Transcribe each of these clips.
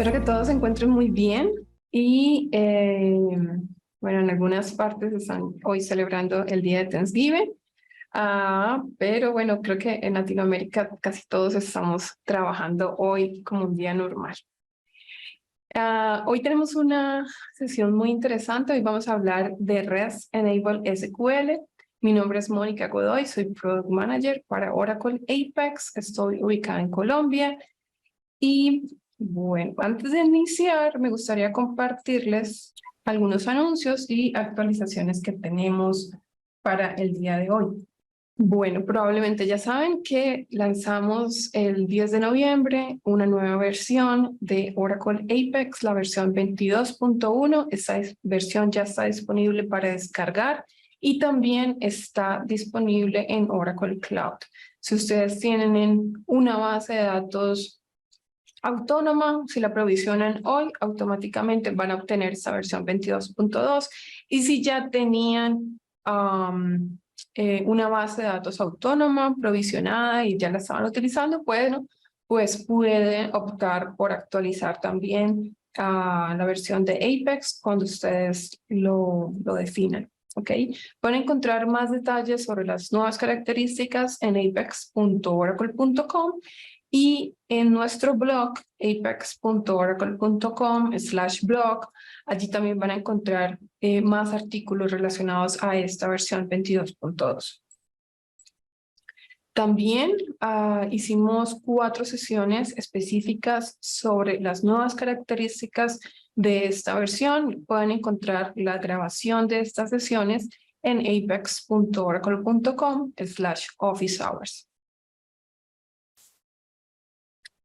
Espero que todos se encuentren muy bien y bueno, en algunas partes están hoy celebrando el día de Thanksgiving, pero bueno, creo que en Latinoamérica casi todos estamos trabajando hoy como un día normal. Hoy tenemos una sesión muy interesante. Hoy vamos a hablar de REST Enable SQL. Mi nombre es Mónica Godoy, soy Product Manager para Oracle Apex. Estoy ubicada en Colombia. Y bueno, antes de iniciar, me gustaría compartirles algunos anuncios y actualizaciones que tenemos para el día de hoy. Bueno, probablemente ya saben que lanzamos el 10 de noviembre una nueva versión de Oracle Apex, la versión 22.1. Esta versión ya está disponible para descargar y también está disponible en Oracle Cloud. Si ustedes tienen una base de datos autónoma, si la provisionan hoy, automáticamente van a obtener esta versión 22.2. Y si ya tenían una base de datos autónoma provisionada y ya la estaban utilizando, bueno, pues pueden optar por actualizar también la versión de Apex cuando ustedes lo definan. ¿Ok? Pueden encontrar más detalles sobre las nuevas características en apex.oracle.com y en nuestro blog apex.oracle.com/blog. Allí también van a encontrar más artículos relacionados a esta versión 22.2. También hicimos 4 sesiones específicas sobre las nuevas características de esta versión. Pueden encontrar la grabación de estas sesiones en apex.oracle.com/office hours.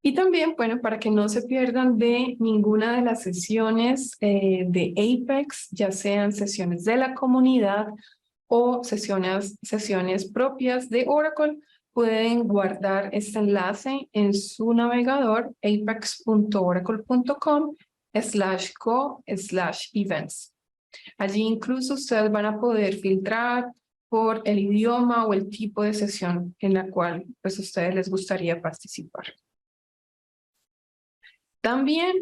Y también, bueno, para que no se pierdan de ninguna de las sesiones de Apex, ya sean sesiones de la comunidad o sesiones propias de Oracle, pueden guardar este enlace en su navegador apex.oracle.com/go/events. Allí incluso ustedes van a poder filtrar por el idioma o el tipo de sesión en la cual pues a ustedes les gustaría participar. También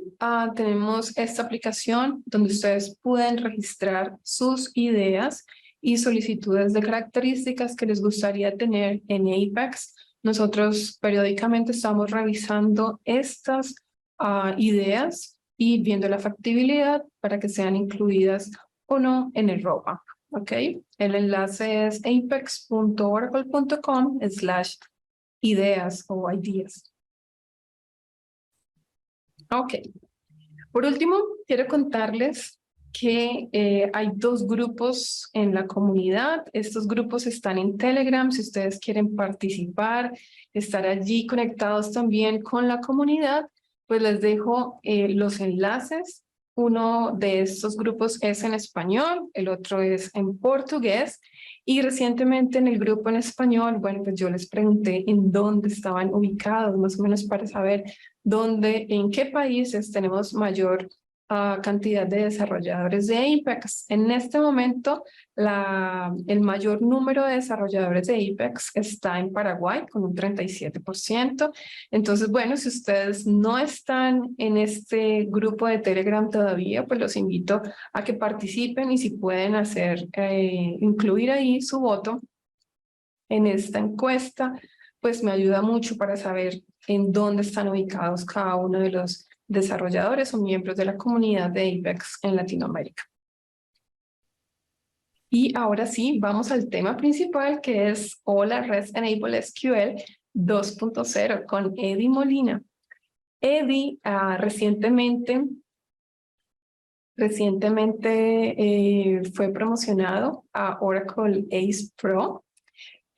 tenemos esta aplicación donde ustedes pueden registrar sus ideas y solicitudes de características que les gustaría tener en Apex. Nosotros periódicamente estamos revisando estas ideas y viendo la factibilidad para que sean incluidas o no en el roadmap. ¿Ok? El enlace es apex.oracle.com/ideas o ideas. Ok. Por último, quiero contarles que hay 2 grupos en la comunidad. Estos grupos están en Telegram. Si ustedes quieren participar, estar allí conectados también con la comunidad, pues les dejo los enlaces. Uno de estos grupos es en español, el otro es en portugués. Y recientemente en el grupo en español, bueno, pues yo les pregunté en dónde estaban ubicados, más o menos para saber en qué países tenemos mayor cantidad de desarrolladores de Apex. En este momento, el mayor número de desarrolladores de Apex está en Paraguay, con un 37%. Entonces, bueno, si ustedes no están en este grupo de Telegram todavía, pues los invito a que participen y si pueden incluir ahí su voto en esta encuesta, pues me ayuda mucho para saber en dónde están ubicados cada uno de los desarrolladores o miembros de la comunidad de Apex en Latinoamérica. Y ahora sí, vamos al tema principal, que es Hola REST Enable SQL 2.0 con Eddie Molina. Eddie recientemente fue promocionado a Oracle Ace Pro.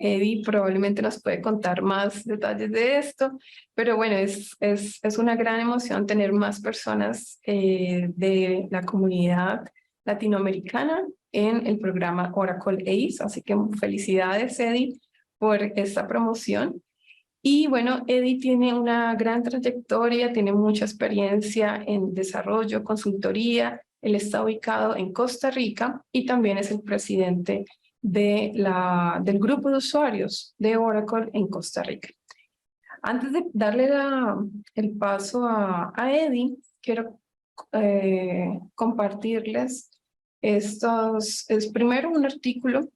Eddie probablemente nos puede contar más detalles de esto, pero bueno, es una gran emoción tener más personas de la comunidad latinoamericana en el programa Oracle Ace, así que felicidades, Eddie, por esta promoción. Y bueno, Eddie tiene una gran trayectoria, tiene mucha experiencia en desarrollo, consultoría. Él está ubicado en Costa Rica y también es el presidente del grupo de usuarios de Oracle en Costa Rica. Antes de darle el paso a Eddie, quiero compartirles es primero un artículo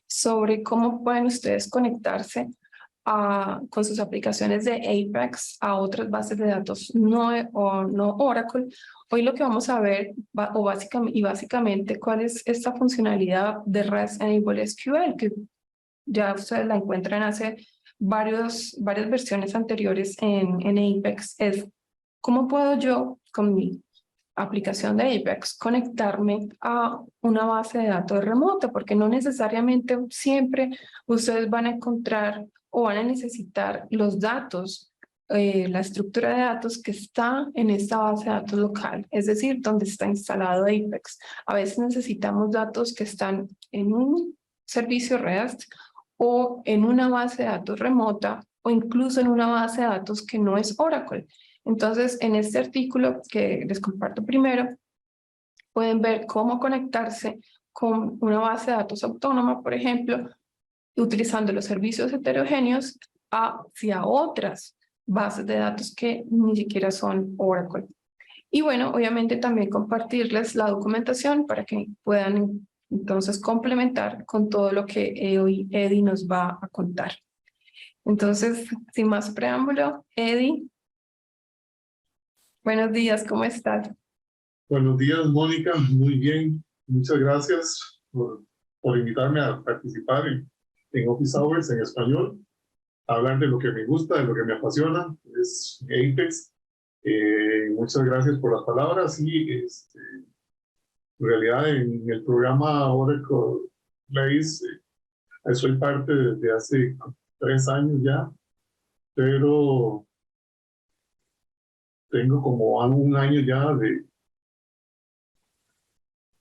sobre cómo pueden ustedes conectarse con sus aplicaciones de Apex a otras bases de datos no Oracle. Hoy lo que vamos a ver, básicamente, cuál es esta funcionalidad de REST Enable SQL, que ya ustedes la encuentran hace varias versiones anteriores en Apex, es cómo puedo yo, con mi aplicación de Apex, conectarme a una base de datos remota, porque no necesariamente siempre ustedes van a encontrar o van a necesitar los datos, la estructura de datos que está en esta base de datos local, es decir, donde está instalado Apex. A veces necesitamos datos que están en un servicio REST o en una base de datos remota o incluso en una base de datos que no es Oracle. Entonces, en este artículo que les comparto primero, pueden ver cómo conectarse con una base de datos autónoma, por ejemplo, utilizando los servicios heterogéneos hacia otras bases de datos que ni siquiera son Oracle. Y bueno, obviamente también compartirles la documentación para que puedan entonces complementar con todo lo que hoy Eddie nos va a contar. Entonces, sin más preámbulo, Eddie, buenos días, ¿cómo estás? Buenos días, Mónica. Muy bien. Muchas gracias por invitarme a participar en Office Hours en español, a hablar de lo que me gusta, de lo que me apasiona, es Apex. Muchas gracias por las palabras y en realidad en el programa Oracle Place soy parte desde hace 3 años ya, pero tengo como 1 año ya de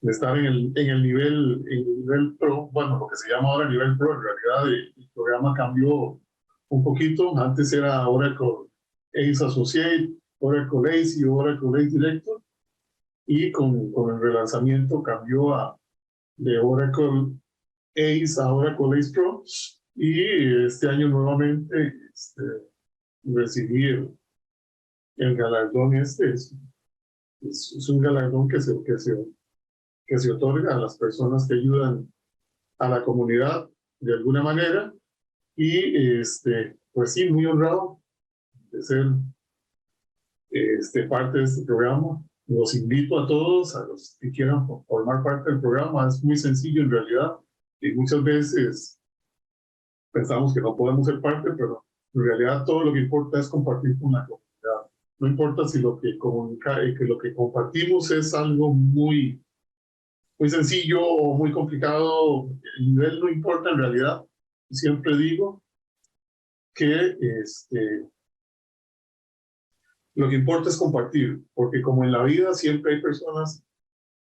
estar en el nivel pro, bueno, lo que se llama ahora nivel pro. En realidad el programa cambió un poquito. Antes era Oracle Ace Associate, Oracle Ace y Oracle Ace Director, y con el relanzamiento cambió de Oracle Ace a Oracle Ace Pro, y este año nuevamente recibí el galardón. Es un galardón que se otorga a las personas que ayudan a la comunidad de alguna manera, y pues sí, muy honrado de ser parte de este programa. Los invito a todos, a los que quieran formar parte del programa. Es muy sencillo en realidad, y muchas veces pensamos que no podemos ser parte, pero en realidad todo lo que importa es compartir con la comunidad. No importa si lo que compartimos es algo muy sencillo o muy complicado, el nivel no importa en realidad. Siempre digo que lo que importa es compartir, porque como en la vida siempre hay personas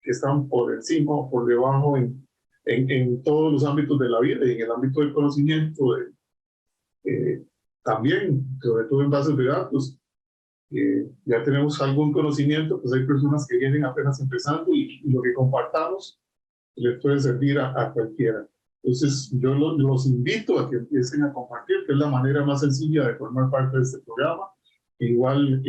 que están por encima o por debajo en todos los ámbitos de la vida, y en el ámbito del conocimiento también, sobre todo en bases de datos. Ya tenemos algún conocimiento, pues hay personas que vienen apenas empezando, y lo que compartamos les puede servir a cualquiera. Entonces, yo los invito a que empiecen a compartir, que es la manera más sencilla de formar parte de este programa. Igual,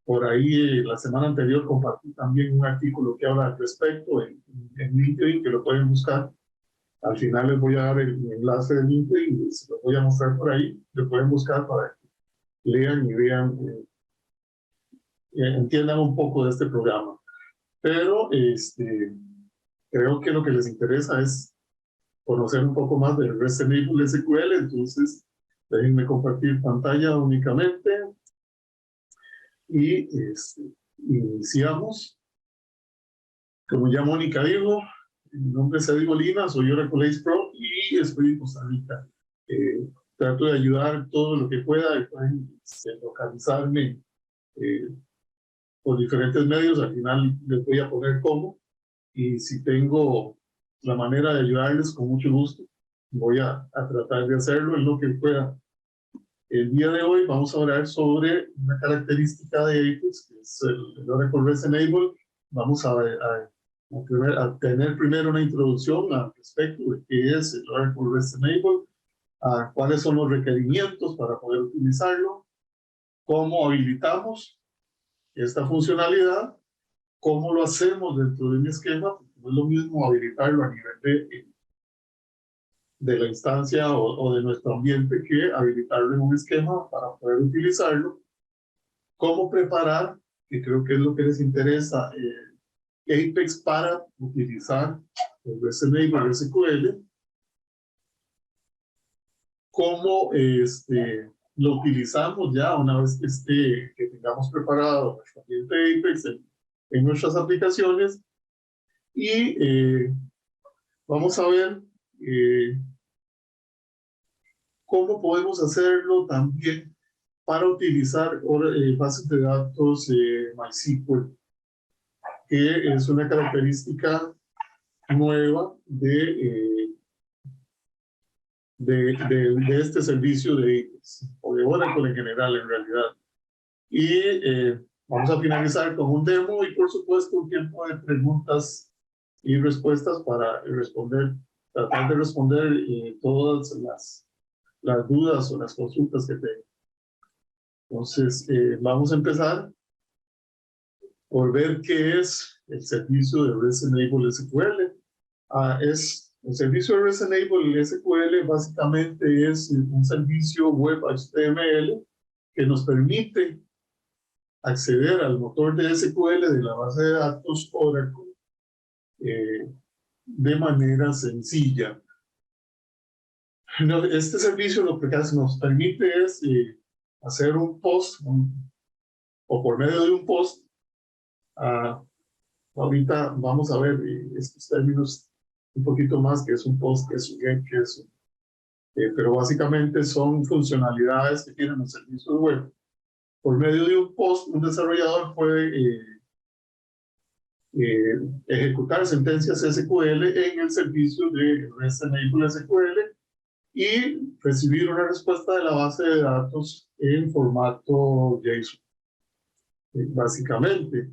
por ahí la semana anterior compartí también un artículo que habla al respecto en LinkedIn, que lo pueden buscar. Al final les voy a dar el enlace de LinkedIn y se lo voy a mostrar por ahí. Lo pueden buscar para que lean y vean, entiendan un poco de este programa. Pero creo que lo que les interesa es conocer un poco más del REST Enable SQL. Entonces, déjenme compartir pantalla únicamente y iniciamos. Como ya Mónica dijo, mi nombre es Eddie Molina, soy Oracle Ace Pro y estoy en Costa Rica. Trato de ayudar todo lo que pueda. Pueden localizarme por diferentes medios. Al final les voy a poner cómo, y si tengo la manera de ayudarles, con mucho gusto voy a tratar de hacerlo en lo que pueda. El día de hoy vamos a hablar sobre una característica de Apex, que es el Oracle REST Enable. Vamos a tener primero una introducción al respecto de qué es el Oracle REST Enable, cuáles son los requerimientos para poder utilizarlo, cómo habilitamos esta funcionalidad, cómo lo hacemos dentro de un esquema, porque no es lo mismo habilitarlo a nivel de la instancia o de nuestro ambiente que habilitarlo en un esquema para poder utilizarlo. Cómo preparar, que creo que es lo que les interesa, Apex para utilizar el REST-Enable, el SQL. Cómo lo utilizamos ya una vez que tengamos preparado nuestro ambiente Apex en nuestras aplicaciones. Y vamos a ver cómo podemos hacerlo también para utilizar bases de datos MySQL, que es una característica nueva de este servicio de Apex, o de Oracle en general, en realidad. Y vamos a finalizar con un demo y, por supuesto, un tiempo de preguntas y respuestas para tratar de responder todas las dudas o las consultas que tengan. Entonces, vamos a empezar por ver qué es el servicio de REST-Enable SQL. El servicio de REST-Enable SQL básicamente es un servicio web HTML que nos permite acceder al motor de SQL de la base de datos Oracle de manera sencilla. Este servicio lo que nos permite es hacer un post, o por medio de un post. Ahorita vamos a ver estos términos un poquito más, que es un post, que es un get, que es pero básicamente son funcionalidades que tienen los servicios web. Por medio de un post, un desarrollador puede ejecutar sentencias SQL en el servicio de REST-Enable SQL y recibir una respuesta de la base de datos en formato JSON. Básicamente.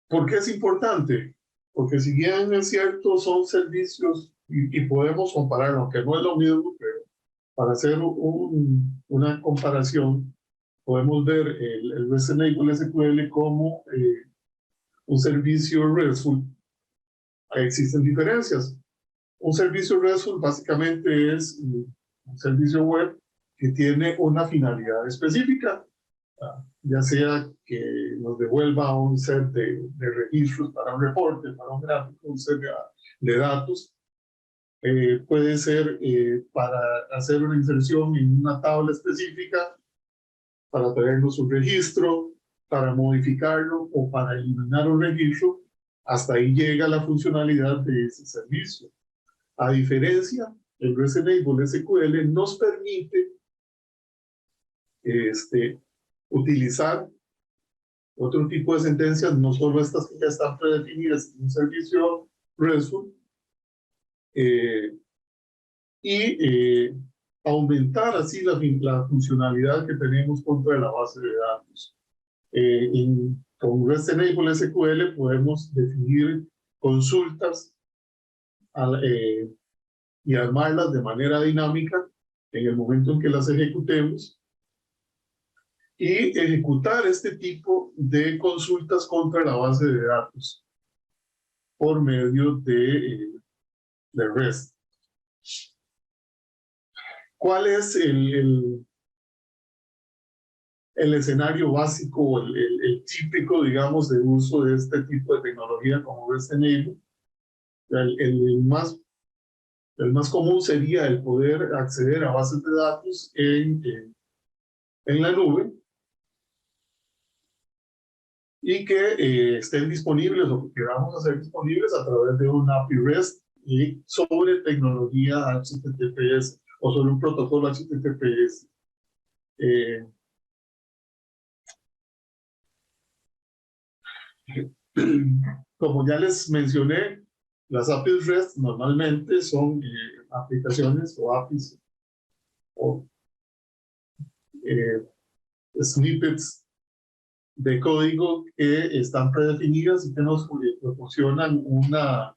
¿Por qué es importante? Porque si bien es cierto, son servicios y podemos comparar, aunque no es lo mismo, pero para hacer una comparación, podemos ver el REST-Enable SQL como un servicio RESTful. Ahí existen diferencias. Un servicio RESTful básicamente es un servicio web que tiene una finalidad específica, ya sea que nos devuelva un set de registros para un reporte, para un gráfico, un set de datos. Puede ser para hacer una inserción en una tabla específica, para traernos un registro, para modificarlo o para eliminar un registro. Hasta ahí llega la funcionalidad de ese servicio. A diferencia, el REST-Enable SQL nos permite utilizar otro tipo de sentencias, no solo estas que ya están predefinidas en un servicio RESTful, y aumentar así la funcionalidad que tenemos contra la base de datos. Con REST-Enable SQL podemos definir consultas y armarlas de manera dinámica en el momento en que las ejecutemos, y ejecutar este tipo de consultas contra la base de datos por medio de REST. ¿Cuál es el escenario básico, el típico, digamos, de uso de este tipo de tecnología como REST-Enable? El más común sería el poder acceder a bases de datos en la nube, y que estén disponibles o que queramos hacer disponibles a través de una API REST y sobre tecnología HTTPS o sobre un protocolo HTTPS. Como ya les mencioné, las APIs REST normalmente son aplicaciones o APIs o snippets de código que están predefinidas y que nos proporcionan una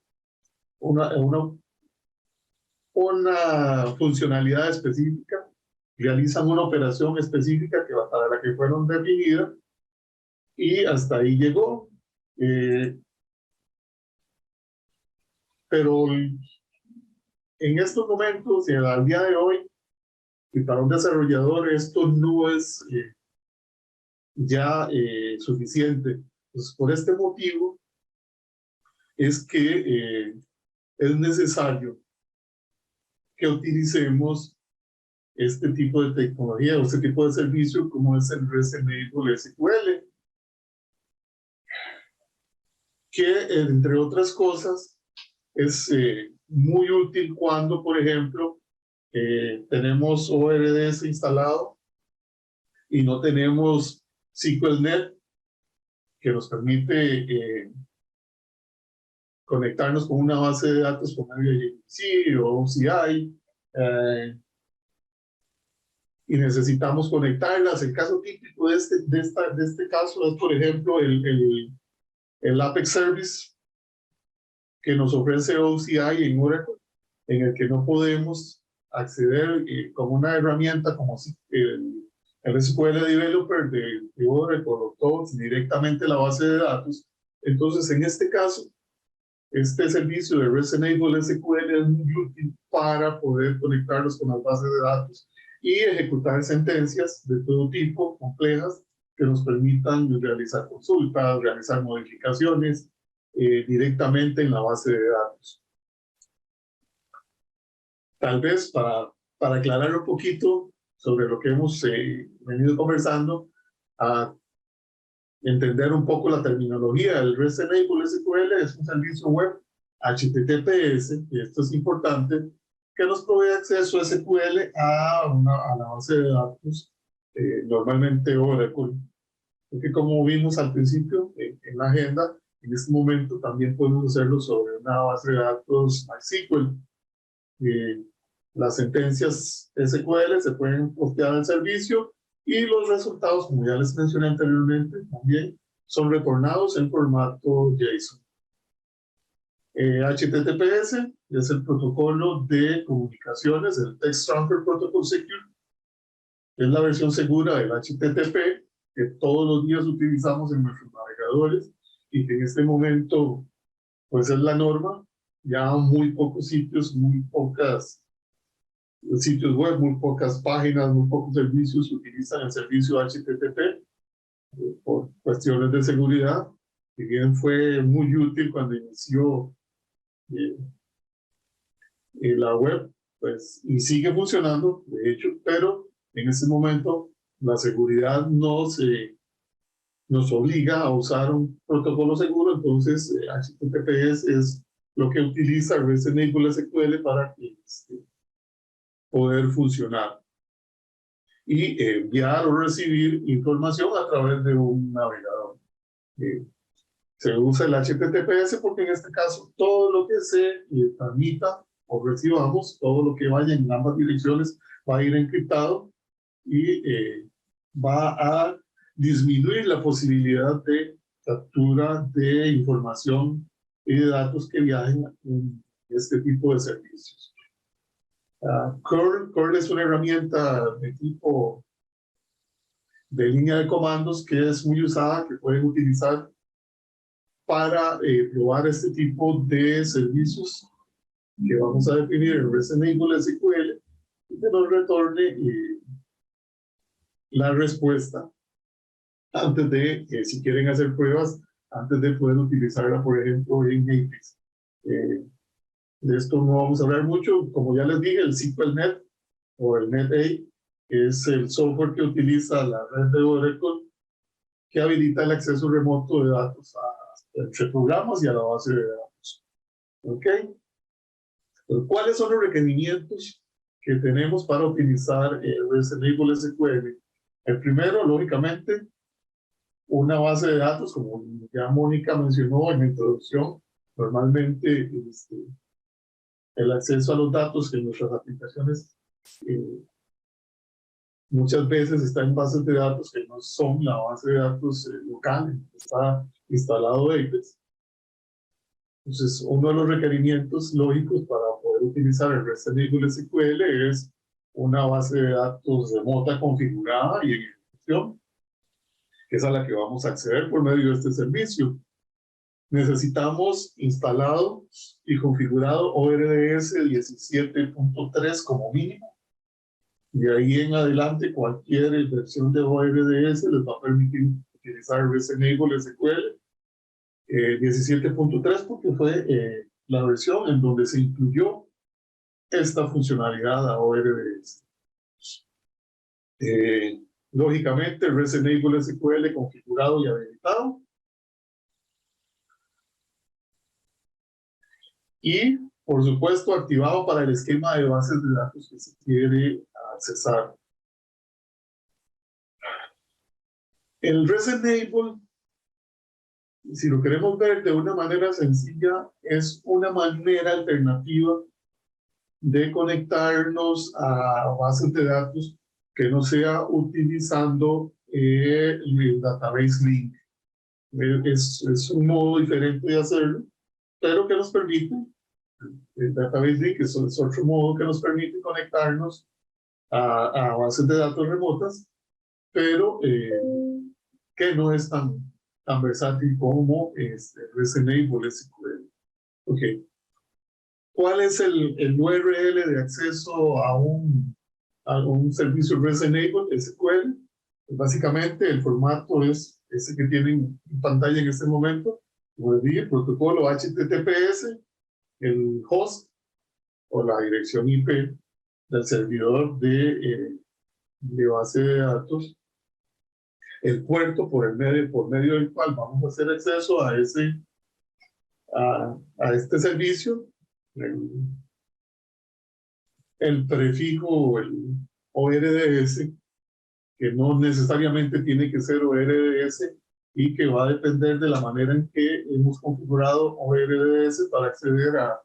funcionalidad específica realizan una operación específica para la que fueron definidas, y hasta ahí llegó. Pero en estos momentos, y al día de hoy, y para un desarrollador esto no es ya suficiente. Pues por este motivo es que es necesario que utilicemos este tipo de tecnología o este tipo de servicio como es el REST Enable SQL, que entre otras cosas es muy útil cuando, por ejemplo, tenemos ORDS instalado y no tenemos SQLnet, que nos permite conectarnos con una base de datos por medio de JDBC o OCI, y necesitamos conectarlas. El caso típico de este caso es, por ejemplo, el Apex Service que nos ofrece OCI en Oracle, en el que no podemos acceder con una herramienta como el SQL Developer de Oracle o TOTS directamente a la base de datos. Entonces, en este caso, este servicio de REST Enable SQL es muy útil para poder conectarlos con las bases de datos y ejecutar sentencias de todo tipo, complejas, que nos permitan realizar consultas, realizar modificaciones directamente en la base de datos. Tal vez para aclarar un poquito sobre lo que hemos venido conversando, a entender un poco la terminología. El REST Enable SQL es un servicio web HTTPS, y esto es importante, que nos provee acceso a SQL a la base de datos, normalmente Oracle, porque como vimos al principio en la agenda, en este momento también podemos hacerlo sobre una base de datos MySQL. Las sentencias SQL se pueden postear al servicio y los resultados, como ya les mencioné anteriormente, también son retornados en formato JSON. HTTPS es el protocolo de comunicaces, el Text Transfer Protocol Secure. Es la versión segura del HTTP que todos los días utilizamos en nuestros navegadores y que en este momento pues es la norma. Ya muy pocos sitios, muy pocas sitios web, muy pocas páginas, muy pocos servicios utilizan el servicio HTTP por cuestiones de seguridad. Si bien fue muy útil cuando inició la web, pues, y sigue funcionando, de hecho, pero en este momento la seguridad nos obliga a usar un protocolo seguro. Entonces HTTPS es lo que utiliza REST Enable SQL para poder funcionar y enviar o recibir información a través de un navegador. Se usa el HTTPS porque en este caso todo lo que se transmita o recibamos, todo lo que vaya en ambas direcciones va a ir encriptado y va a disminuir la posibilidad de captura de información y de datos que viajen en este tipo de servicios. Curl es una herramienta de tipo de línea de comandos que es muy usada, que pueden utilizar para probar este tipo de servicios que vamos a definir en REST Enable SQL y que nos retorne la respuesta antes de, si quieren hacer pruebas, antes de poder utilizarla, por ejemplo, en Apex. De esto no vamos a hablar mucho. Como ya les dije, el SQLnet o el NetA es el software que utiliza la red de Oracle, que habilita el acceso remoto de datos entre programas y a la base de datos. ¿Ok? Pero ¿cuáles son los requerimientos que tenemos para utilizar REST Enable SQL? El primero, lógicamente, una base de datos, como ya Mónica mencionó en la introducción. Normalmente el acceso a los datos en nuestras aplicaciones muchas veces está en bases de datos que no son la base de datos local, está instalado Apex. Entonces, uno de los requerimientos lógicos para poder utilizar el REST Enable SQL es una base de datos remota configurada y en ejecución, que es a la que vamos a acceder por medio de este servicio. Necesitamos instalado y configurado ORDS 17.3 como mínimo. De ahí en adelante, cualquier versión de ORDS les va a permitir utilizar REST-Enable SQL 17.3 porque fue la versión en donde se incluyó esta funcionalidad a ORDS. Lógicamente, REST-Enable SQL configurado y habilitado. Y, por supuesto, activado para el esquema de bases de datos que se quiere accesar. El REST-Enable, si lo queremos ver de una manera sencilla, es una manera alternativa de conectarnos a bases de datos que no sea utilizando el database link. Es un modo diferente de hacerlo, pero que nos permite, el database link es otro modo que nos permite conectarnos a bases de datos remotas, pero que no es tan versátil como REST-Enable SQL. Ok. ¿Cuál es el URL de acceso a un servicio REST-Enable SQL? Pues básicamente el formato es ese que tienen en pantalla en este momento. Como les dije, el protocolo HTTPS, el host o la dirección IP del servidor de base de datos, el puerto por medio del cual vamos a hacer acceso a este servicio, el prefijo, el ORDS, que no necesariamente tiene que ser ORDS y que va a depender de la manera en que hemos configurado ORDS para acceder a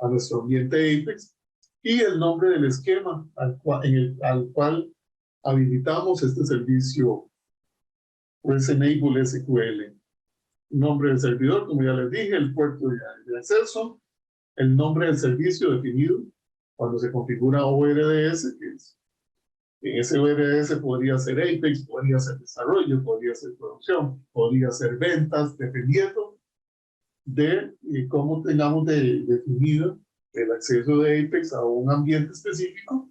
nuestro ambiente Apex, y el nombre del esquema al cual habilitamos este servicio REST-Enable SQL. Nombre del servidor, como ya les dije, el puerto de acceso, el nombre del servicio definido cuando se configura ORDS, que es, en ese ORDS podría ser Apex, podría ser desarrollo, podría ser producción, podría ser ventas, dependiendo de cómo tengamos definido el acceso de Apex a un ambiente específico.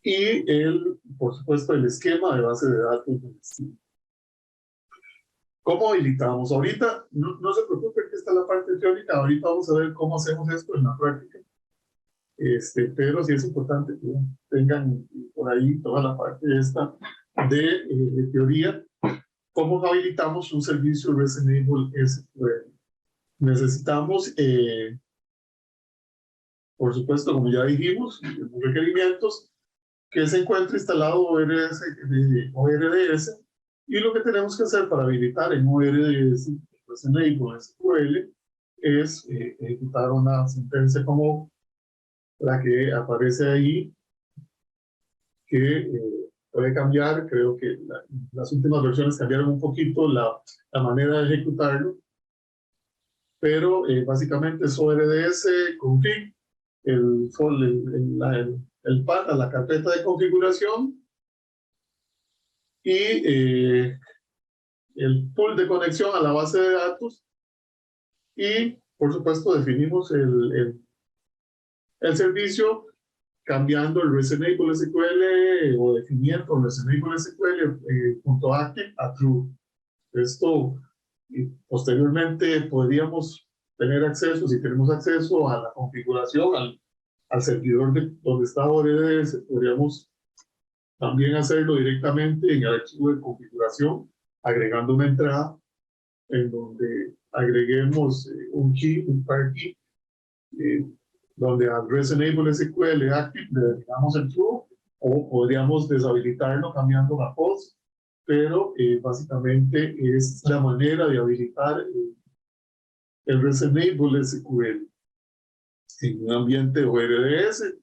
Y por supuesto, el esquema de base de datos del destino. ¿Cómo habilitamos? Ahorita, no se preocupe que está la parte teórica, ahorita vamos a ver cómo hacemos esto en la práctica. Pero sí es importante que tengan por ahí toda la parte esta de teoría. ¿Cómo habilitamos un servicio REST-Enable SQL? Necesitamos, por supuesto, como ya dijimos, los requerimientos, que se encuentre instalado ORDS, y lo que tenemos que hacer para habilitar en ORDS REST-Enable SQL es ejecutar una sentencia como la que aparece ahí, que puede cambiar. Creo que las últimas versiones cambiaron un poquito la manera de ejecutarlo, pero básicamente es ORDS config, el path a la carpeta de configuración, y el pool de conexión a la base de datos, y por supuesto definimos el servicio cambiando el REST-Enable SQL o definiendo el REST-Enable SQL .active a true. Esto, y posteriormente podríamos tener acceso, si tenemos acceso a la configuración, al servidor donde está ORDS, podríamos también hacerlo directamente en el archivo de configuración, agregando una entrada en donde agreguemos un key, un par key, donde al REST-Enable SQL active le designamos el true, o podríamos deshabilitarlo cambiando la post, pero básicamente es la manera de habilitar el REST-Enable SQL en un ambiente ORDS.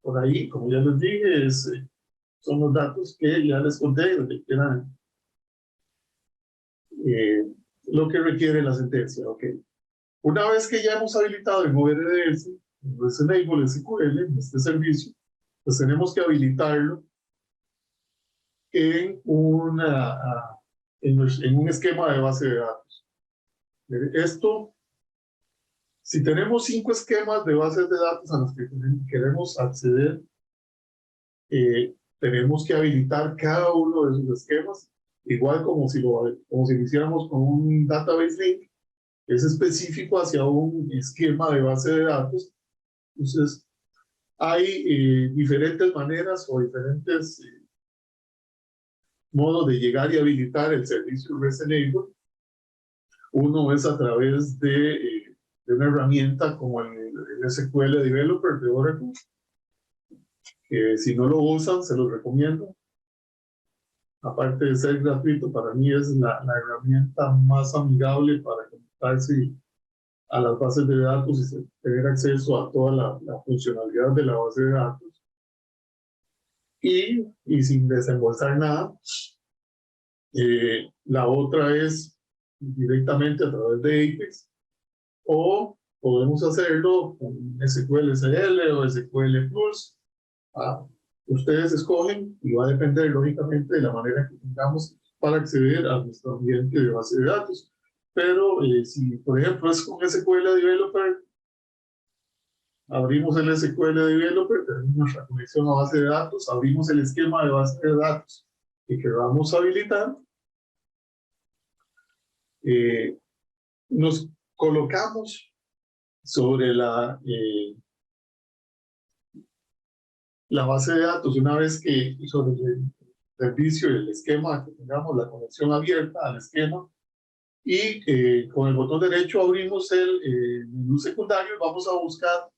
Por ahí, como ya les dije, son los datos que ya les conté, lo que requiere la sentencia. Okay. Una vez que ya hemos habilitado el ORDS, REST-Enable SQL, en este servicio, pues tenemos que habilitarlo en un esquema de base de datos. Esto, si tenemos 5 esquemas de bases de datos a los que queremos acceder, tenemos que habilitar cada uno de esos esquemas, igual como si lo hiciéramos con un database link, es específico hacia un esquema de base de datos. Entonces, hay diferentes maneras o diferentes modos de llegar y habilitar el servicio REST-Enable. Uno es a través de una herramienta como el SQL Developer de Oracle, que si no lo usan, se los recomiendo. Aparte de ser gratuito, para mí es la herramienta más amigable para conectarse a las bases de datos y tener acceso a toda la funcionalidad de la base de datos. Y sin desembolsar nada. La otra es directamente a través de Apex, o podemos hacerlo con SQL-SL o SQL Plus. Ustedes escogen y va a depender lógicamente de la manera que tengamos para acceder a nuestro ambiente de base de datos. Pero si por ejemplo es con SQL Developer, abrimos el SQL Developer, tenemos nuestra conexión a base de datos, abrimos el esquema de base de datos que queramos habilitar, nos colocamos sobre la base de datos una vez que sobre el servicio y el esquema, que tengamos la conexión abierta al esquema, y con el botón derecho abrimos el menú secundario y vamos a buscar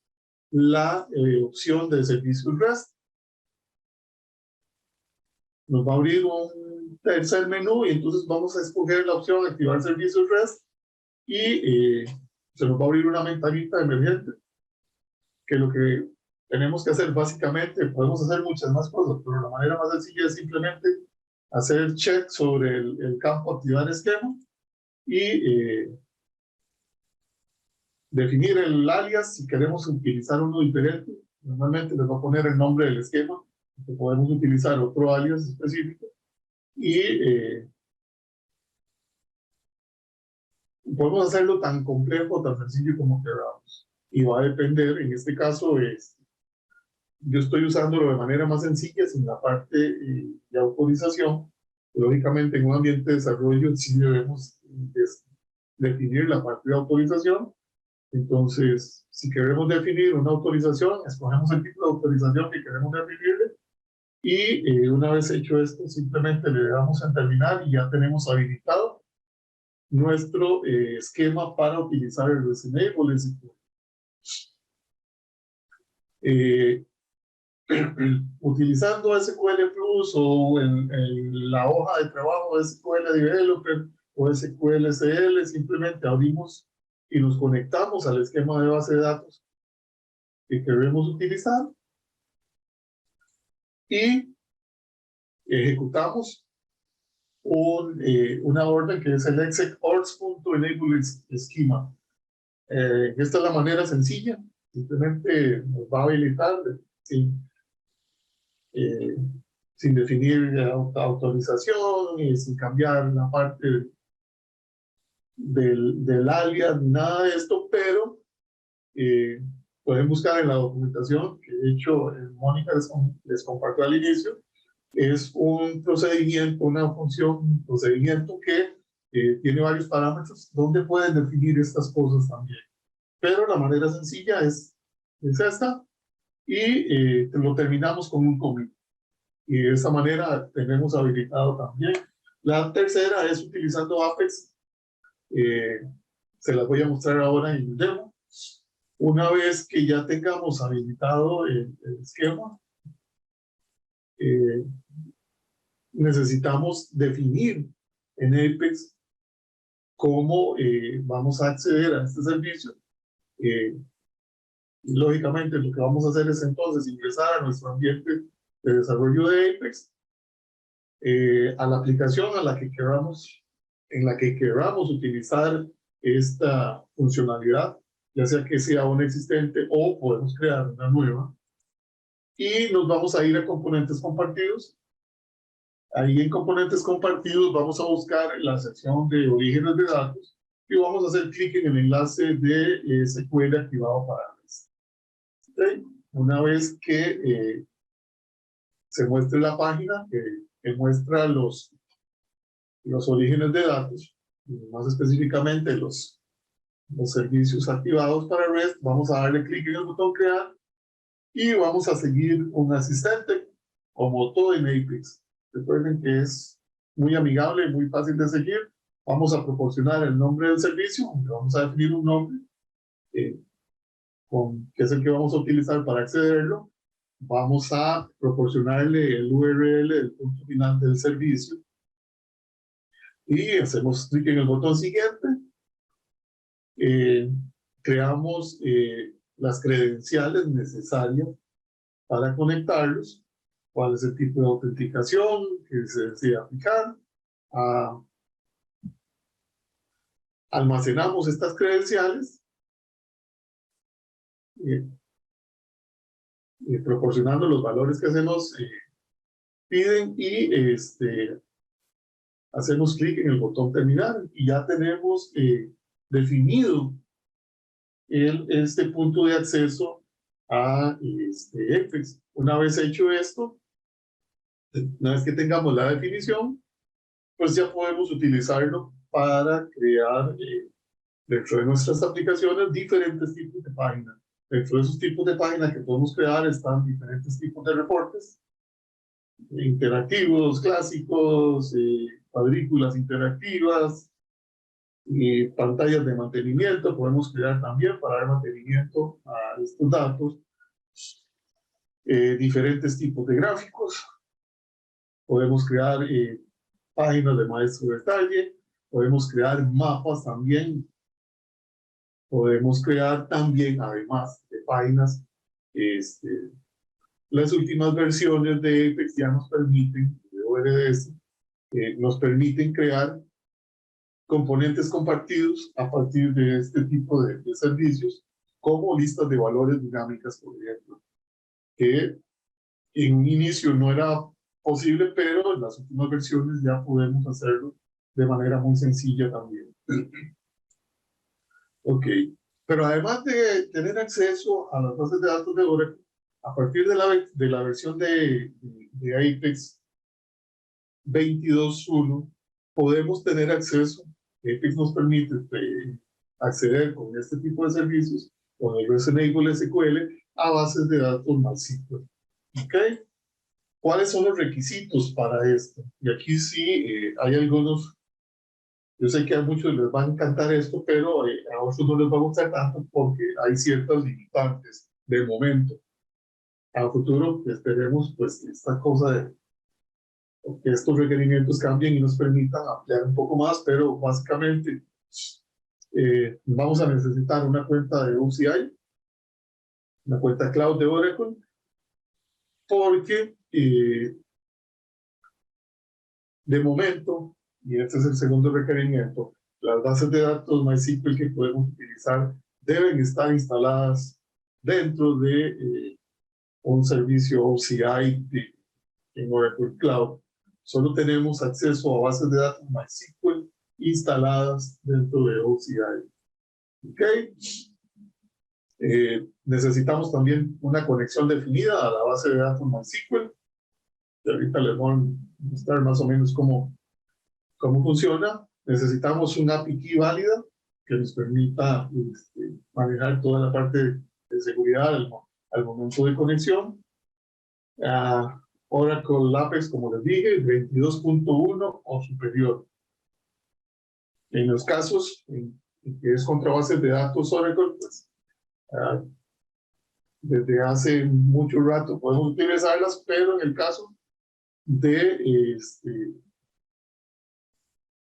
la opción de servicios REST. Nos va a abrir un tercer menú y entonces vamos a escoger la opción de activar servicios REST y se nos va a abrir una ventanita emergente, que lo que tenemos que hacer básicamente, podemos hacer muchas más cosas, pero la manera más sencilla es simplemente hacer check sobre el campo activar esquema y definir el alias si queremos utilizar uno diferente. Normalmente les va a poner el nombre del esquema, que podemos utilizar otro alias específico y podemos hacerlo tan complejo o tan sencillo como queramos. Y va a depender, en este caso, yo estoy usándolo de manera más sencilla, sin la parte de autorización. Lógicamente, en un ambiente de desarrollo sí debemos definir la parte de autorización. Entonces, si queremos definir una autorización, escogemos el tipo de autorización que queremos definirle y una vez hecho esto, simplemente le damos en terminar y ya tenemos habilitado nuestro esquema para utilizar el REST-Enable SQL. Utilizando SQL Plus o en la hoja de trabajo de SQL Developer o SQL-SL, simplemente abrimos y nos conectamos al esquema de base de datos que queremos utilizar y ejecutamos una orden que es el exec-orgs.enable schema. Esta es la manera sencilla, simplemente nos va a habilitar sin definir autorización y sin cambiar la parte del alias ni nada de esto, pero pueden buscar en la documentación, que de hecho Mónica les compartió al inicio, es un procedimiento, una función, un procedimiento que tiene varios parámetros donde pueden definir estas cosas también. Pero la manera sencilla es esta y lo terminamos con un commit. Y de esta manera tenemos habilitado también. La tercera es utilizando Apex. Se las voy a mostrar ahora en el demo. Una vez que ya tengamos habilitado el esquema, necesitamos definir en Apex cómo vamos a acceder a este servicio. Lógicamente, lo que vamos a hacer es entonces ingresar a nuestro ambiente de desarrollo de Apex, a la aplicación en la que queramos utilizar esta funcionalidad. ya sea que sea una existente o podemos crear una nueva. Y nos vamos a ir a componentes compartidos. Ahí en componentes compartidos vamos a buscar la sección de orígenes de datos y vamos a hacer clic en el enlace de SQL activado para REST. ¿Okay? Una vez que se muestre la página que muestra los orígenes de datos, más específicamente los servicios activados para REST, vamos a darle clic en el botón crear y vamos a seguir un asistente como todo en Apex. Recuerden que es muy amigable y muy fácil de seguir. Vamos a proporcionar el nombre del servicio, vamos a definir un nombre que es el que vamos a utilizar para accederlo. Vamos a proporcionarle el URL del punto final del servicio y hacemos clic en el botón siguiente. Creamos las credenciales necesarias para conectarlos, cuál es el tipo de autenticación que se desea aplicar. Almacenamos estas credenciales proporcionando los valores que se nos piden y hacemos clic en el botón terminar y ya tenemos definido este punto de acceso a Apex. Una vez hecho esto, una vez que tengamos la definición, pues ya podemos utilizarlo para crear dentro de nuestras aplicaciones diferentes tipos de páginas. Dentro de esos tipos de páginas que podemos crear están diferentes tipos de reportes, interactivos, clásicos, cuadrículas interactivas, y pantallas de mantenimiento. Podemos crear también para dar mantenimiento a estos datos, diferentes tipos de gráficos. Podemos crear páginas de maestro de detalle, podemos crear mapas también, podemos crear también, además de páginas, las últimas versiones de Apex ya nos permiten, de ORDS, nos permiten crear componentes compartidos a partir de este tipo de servicios, como listas de valores dinámicas, por ejemplo, que en un inicio no era posible, pero en las últimas versiones ya podemos hacerlo de manera muy sencilla también. Ok, pero además de tener acceso a las bases de datos de Oracle, a partir de la versión de Apex 22.1, podemos tener acceso. Apex nos permite acceder con este tipo de servicios, con el REST Enable SQL, a bases de datos MySQL. ¿Ok? ¿Cuáles son los requisitos para esto? Y aquí sí hay algunos. Yo sé que a muchos les va a encantar esto, pero a otros no les va a gustar tanto porque hay ciertas limitantes de momento. A futuro esperemos pues esta cosa de que estos requerimientos cambien y nos permitan ampliar un poco más, pero básicamente vamos a necesitar una cuenta de OCI, una cuenta cloud de Oracle, porque de momento, y este es el segundo requerimiento, las bases de datos MySQL que podemos utilizar deben estar instaladas dentro de un servicio OCI en Oracle Cloud. Solo tenemos acceso a bases de datos MySQL instaladas dentro de OCI. ¿Ok? Necesitamos también una conexión definida a la base de datos MySQL. Y ahorita les voy a mostrar más o menos cómo funciona. Necesitamos una API key válida que nos permita manejar toda la parte de seguridad al momento de conexión. Oracle Apex, como les dije, 22.1 o superior. En los casos en que es contra bases de datos Oracle, pues desde hace mucho rato podemos utilizarlas, pero en el caso de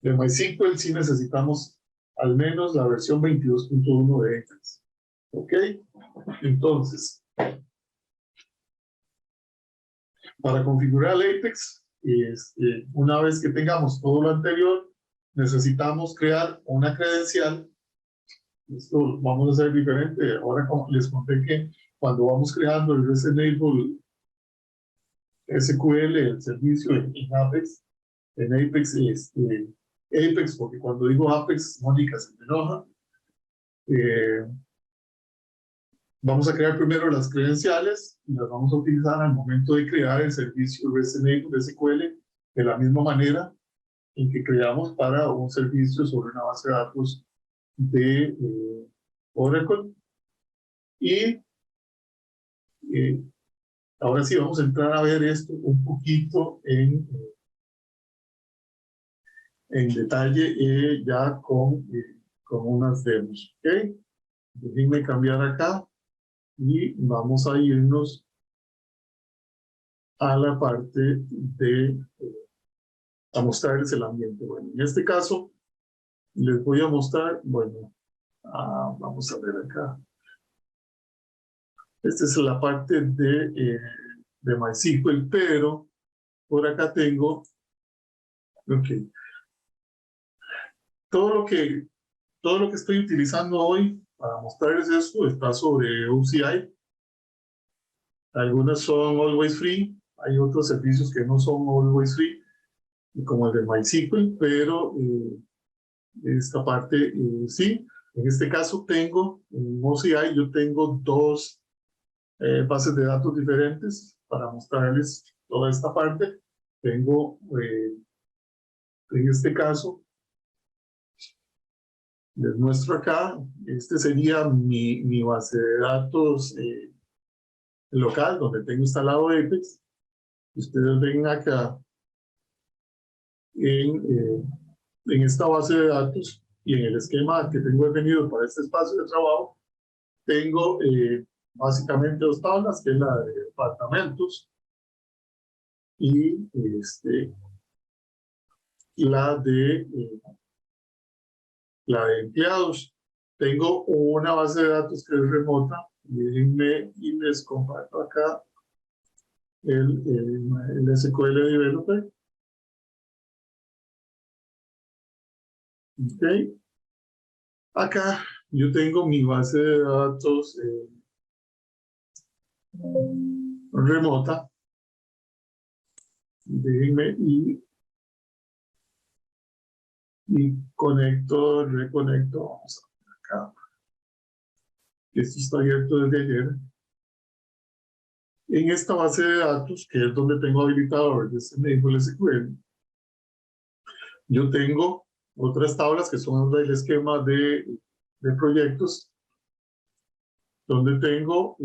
MySQL sí necesitamos al menos la versión 22.1 de Apex. ¿Ok? Entonces, para configurar el Apex, una vez que tengamos todo lo anterior, necesitamos crear una credencial Esto vamos a hacer diferente. Ahora, como les conté que cuando vamos creando el REST Enable SQL, el servicio en Apex, Apex, porque cuando digo Apex, Mónica se me enoja. Vamos a crear primero las credenciales y las vamos a utilizar al momento de crear el servicio REST Enable SQL de la misma manera en que creamos para un servicio sobre una base de datos de Oracle. Y ahora sí vamos a entrar a ver esto un poquito en detalle ya con unas demos. ¿Ok? Déjenme cambiar acá y vamos a irnos a la parte de a mostrarles el ambiente. Bueno, en este caso les voy a mostrar, bueno, vamos a ver acá. Esta es la parte de MySQL, pero por acá tengo, ok, todo lo que estoy utilizando hoy para mostrarles esto está sobre OCI. Algunas son always free, hay otros servicios que no son always free, como el de MySQL, pero esta parte sí. En este caso tengo, en OCI yo tengo dos bases de datos diferentes para mostrarles toda esta parte. Tengo, en este caso, les muestro acá, este sería mi base de datos local, donde tengo instalado Apex. Ustedes ven acá en esta base de datos y en el esquema que tengo definido para este espacio de trabajo, tengo básicamente dos tablas, que es la de departamentos y la de empleados. Tengo una base de datos que es remota. Déjenme y les comparto acá el SQL Developer. Ok. Acá yo tengo mi base de datos remota. Déjenme y conecto, reconecto. Vamos a ver acá. Esto está abierto desde ayer. En esta base de datos, que es donde tengo habilitado el SQL, yo tengo otras tablas que son del esquema de proyectos, donde tengo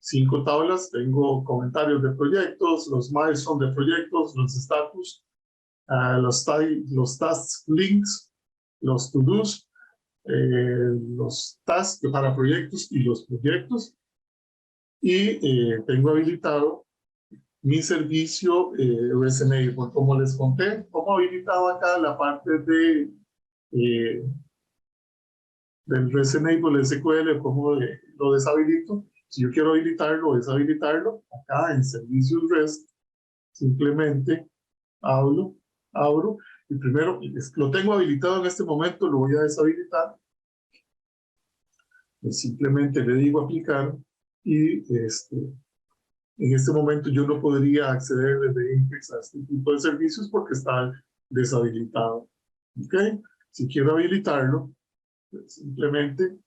5 tablas. Tengo comentarios de proyectos, los milestones de proyectos, los status, los tasks links, los to-dos, los tasks para proyectos y los proyectos. Y tengo habilitado mi servicio REST Enable. Como les conté, como habilitado acá la parte del REST Enable SQL, como lo deshabilito. Si yo quiero habilitarlo o deshabilitarlo, acá en servicios REST, simplemente abro, y primero lo tengo habilitado en este momento, lo voy a deshabilitar. Simplemente le digo aplicar y en este momento yo no podría acceder desde Apex a este tipo de servicios porque está deshabilitado. ¿Ok? Si quiero habilitarlo, pues simplemente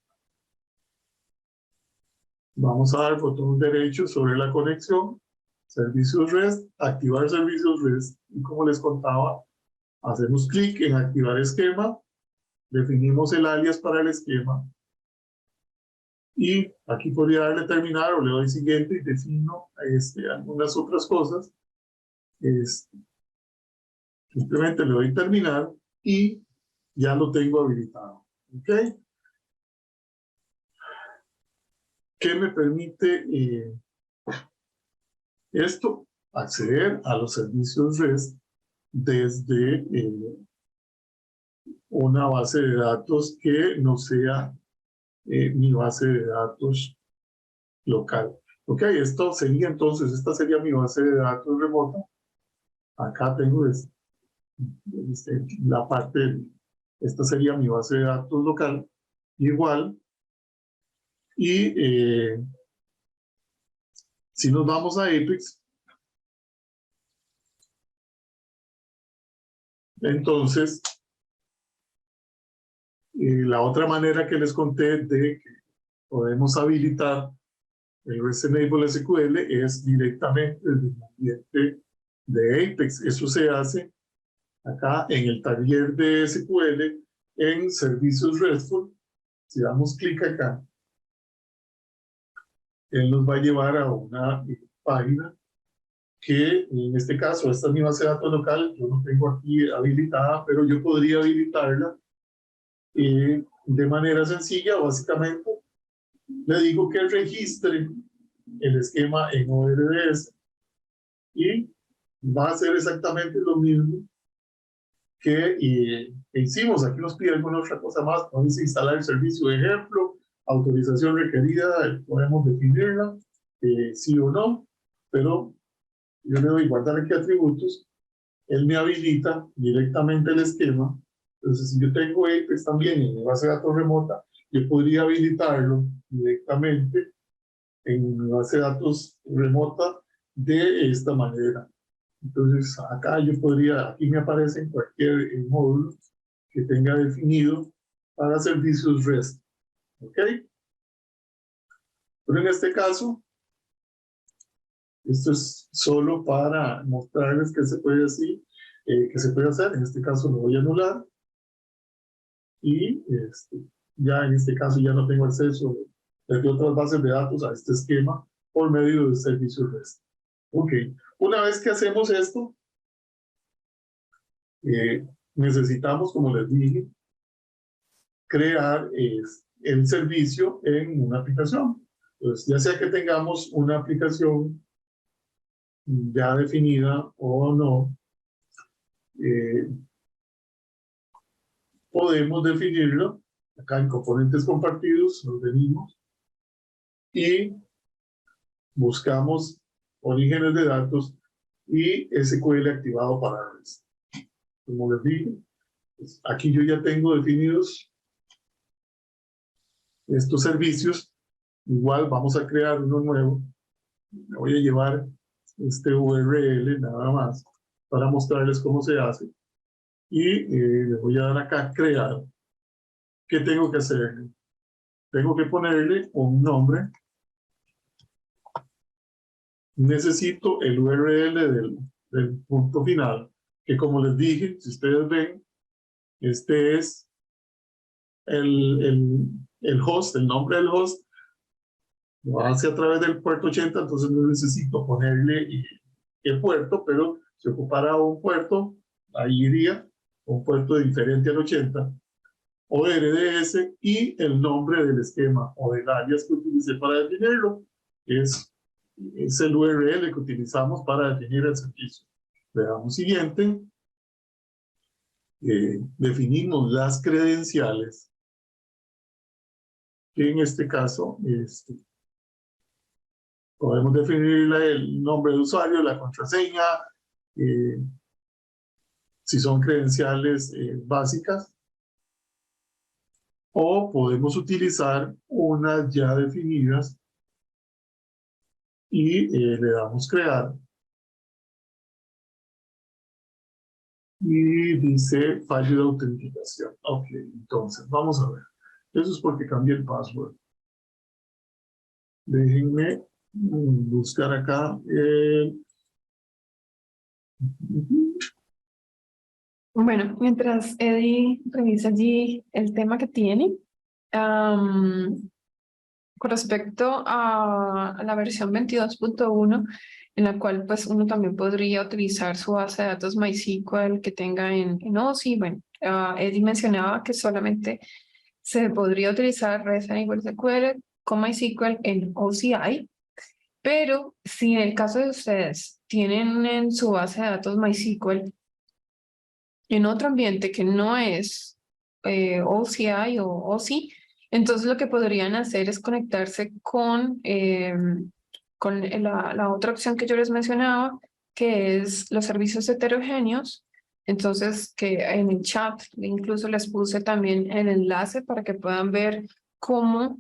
vamos a dar botón derecho sobre la conexión, servicios REST, activar servicios REST, y como les contaba, hacemos clic en activar esquema, definimos el alias para el esquema, y aquí podría darle terminar o le doy siguiente y defino algunas otras cosas. Simplemente le doy terminar y ya lo tengo habilitado. ¿Ok? ¿Qué me permite esto? Acceder a los servicios REST desde una base de datos que no sea mi base de datos local. Ok, esto sería entonces, esta sería mi base de datos remota. Acá tengo la parte, esta sería mi base de datos local. igual. Y si nos vamos a Apex, entonces la otra manera que les conté de que podemos habilitar el REST Enable SQL es directamente desde el ambiente de Apex. Eso se hace acá en el taller de SQL en servicios RESTful. Si damos clic acá, él nos va a llevar a una página que en este caso, esta es mi base de datos local, yo no tengo aquí habilitada, pero yo podría habilitarla de manera sencilla. Básicamente le digo que registre el esquema en ORDS y va a hacer exactamente lo mismo que hicimos. Aquí nos pide alguna otra cosa más. Vamos a instalar el servicio de ejemplo, autorización requerida, podemos definirla, sí o no, pero yo le doy guardar aquí atributos, él me habilita directamente el esquema. Entonces, si yo tengo Apex también en mi base de datos remota, yo podría habilitarlo directamente en mi base de datos remota de esta manera. Entonces, acá yo podría, aquí me aparece en cualquier módulo que tenga definido para servicios REST. ¿Ok? Pero en este caso, esto es solo para mostrarles que se puede así, que se puede hacer. En este caso lo voy a anular. Y ya en este caso ya no tengo acceso desde otras bases de datos a este esquema por medio del servicio REST. Ok, una vez que hacemos esto, necesitamos, como les dije, crear el servicio en una aplicación. Entonces, ya sea que tengamos una aplicación ya definida o no, podemos definirlo. Acá en componentes compartidos nos venimos y buscamos orígenes de datos y SQL activado para REST. Como les dije, pues aquí yo ya tengo definidos estos servicios. Igual vamos a crear uno nuevo. Me voy a llevar este URL nada más para mostrarles cómo se hace. Y le voy a dar acá crear. ¿Qué tengo que hacer? Tengo que ponerle un nombre. Necesito el URL del punto final, que como les dije, si ustedes ven, este es el host, el nombre del host, lo hace a través del puerto 80, entonces no necesito ponerle el puerto, pero si ocupara un puerto, ahí iría, un puerto diferente al 80, o de RDS, y el nombre del esquema o del alias que utilicé para definirlo, es el URL que utilizamos para definir el servicio. Veamos siguiente. Definimos las credenciales, que en este caso podemos definir el nombre de usuario, la contraseña, si son credenciales básicas, o podemos utilizar unas ya definidas y le damos crear. Y dice fallo de autenticación. Ok, entonces vamos a ver. Eso es porque cambié el password. Déjenme buscar acá. Bueno, mientras Eddie revisa allí el tema que tiene, con respecto a la versión 22.1, en la cual pues uno también podría utilizar su base de datos MySQL que tenga en OSI. Bueno, Eddie mencionaba que solamente se podría utilizar REST Enable SQL con MySQL en OCI, pero si en el caso de ustedes tienen en su base de datos MySQL en otro ambiente que no es OCI o OSI, entonces lo que podrían hacer es conectarse con la otra opción que yo les mencionaba, que es los servicios heterogéneos, Entonces, que en el chat incluso les puse también el enlace para que puedan ver cómo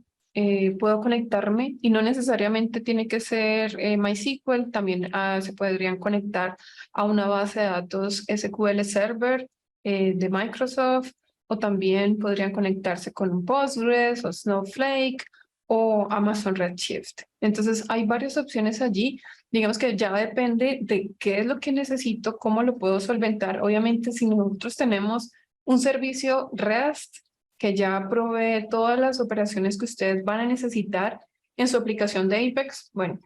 puedo conectarme, y no necesariamente tiene que ser MySQL, también se podrían conectar a una base de datos SQL Server de Microsoft, o también podrían conectarse con un Postgres o Snowflake o Amazon Redshift. Entonces hay varias opciones allí. Digamos que ya depende de qué es lo que necesito, cómo lo puedo solventar. Obviamente, si nosotros tenemos un servicio REST que ya provee todas las operaciones que ustedes van a necesitar en su aplicación de Apex, bueno,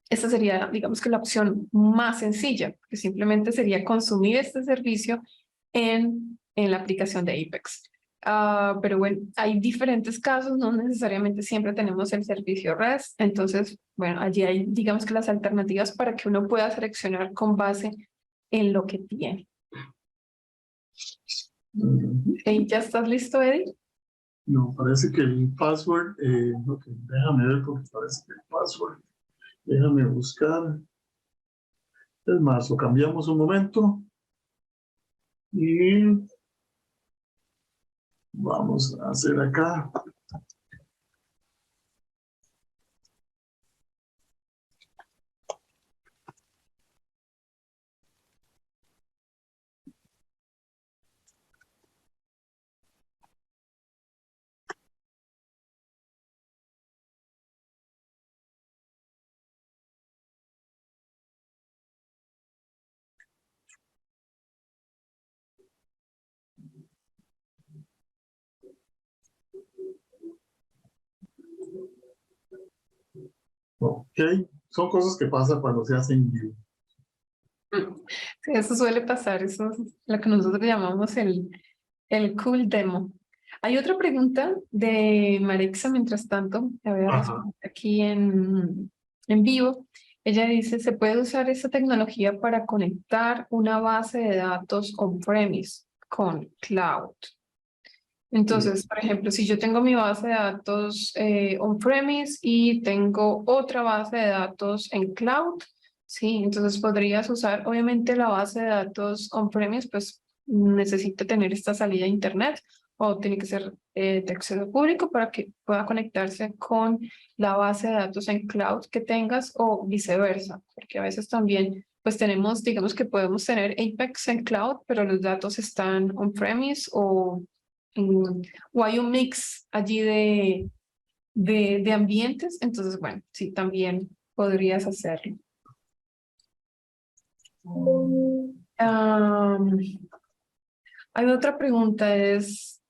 esta sería, digamos que la opción más sencilla, que simplemente sería consumir este servicio en la aplicación de Apex. Pero bueno, hay diferentes casos, no necesariamente siempre tenemos el servicio REST, entonces, bueno, allí hay, digamos que las alternativas para que uno pueda seleccionar con base en lo que tiene. ¿Ya estás listo, Eddie? No, parece que el password, ok, déjame ver porque parece que el password, déjame buscar. Es más, lo cambiamos un momento y vamos a hacer acá. Ok, son cosas que pasan cuando se hacen vivo. Sí, eso suele pasar, eso es lo que nosotros llamamos el cool demo. Hay otra pregunta de Marexa, mientras tanto, la voy a Ajá. responder aquí en vivo. Ella dice, ¿se puede usar esta tecnología para conectar una base de datos on-premise con cloud? Entonces, por ejemplo, si yo tengo mi base de datos on-premise y tengo otra base de datos en cloud, sí, entonces podrías usar, obviamente la base de datos on-premise, pues necesita tener esta salida a internet o tiene que ser de acceso público para que pueda conectarse con la base de datos en cloud que tengas o viceversa, porque a veces también pues tenemos, digamos que podemos tener Apex en cloud, pero los datos están on-premise o hay un mix allí de ambientes, entonces, bueno, sí, también podrías hacerlo. Hay otra pregunta, es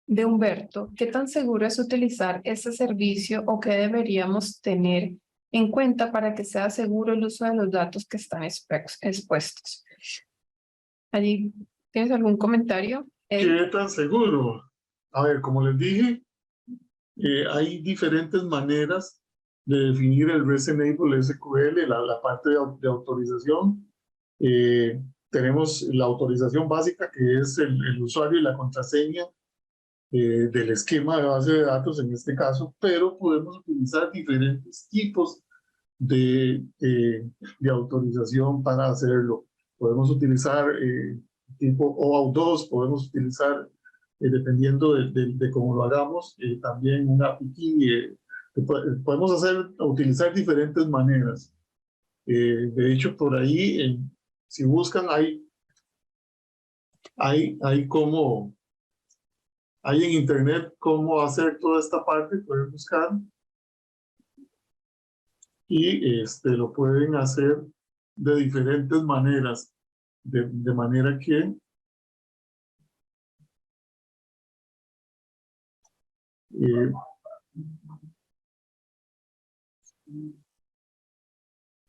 de Humberto. ¿Qué tan seguro es utilizar este servicio o qué deberíamos tener en cuenta para que sea seguro el uso de los datos que están expuestos? ¿Allí tienes algún comentario, Eddie? ¿Qué tan seguro? A ver, como les dije, hay diferentes maneras de definir el REST Enable SQL, la parte de autorización. Tenemos la autorización básica, que es el usuario y la contraseña del esquema de base de datos en este caso, pero podemos utilizar diferentes tipos de autorización para hacerlo. Podemos utilizar tipo OAuth 2, podemos utilizar, dependiendo de cómo lo hagamos, también una API. Podemos utilizar diferentes maneras. De hecho, por ahí, si buscan, hay en internet cómo hacer toda esta parte, pueden buscar y lo pueden hacer de diferentes maneras, de manera que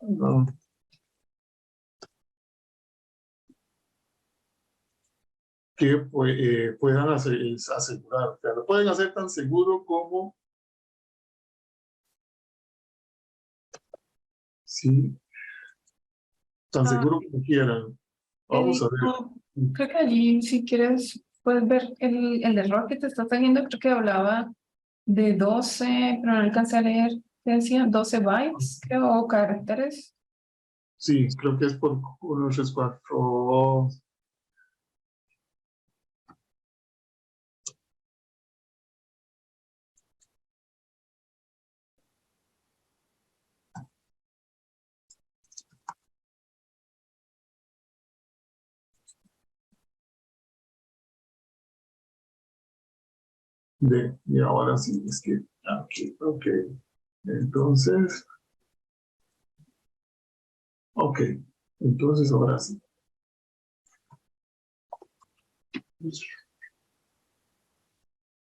no, que puedan asegurar, o sea, lo pueden hacer tan seguro como sí, tan seguro como quieran. Vamos a ver. Creo que allí, si quieres, puedes ver el error que te está saliendo. Creo que hablaba de 12, pero no alcancé a leer. ¿Qué decía? 12 bytes, creo, o caracteres. Sí, creo que es por 1, 3, 4. Y ahora sí, es que aquí, ok. Entonces, ok. Entonces, ahora sí.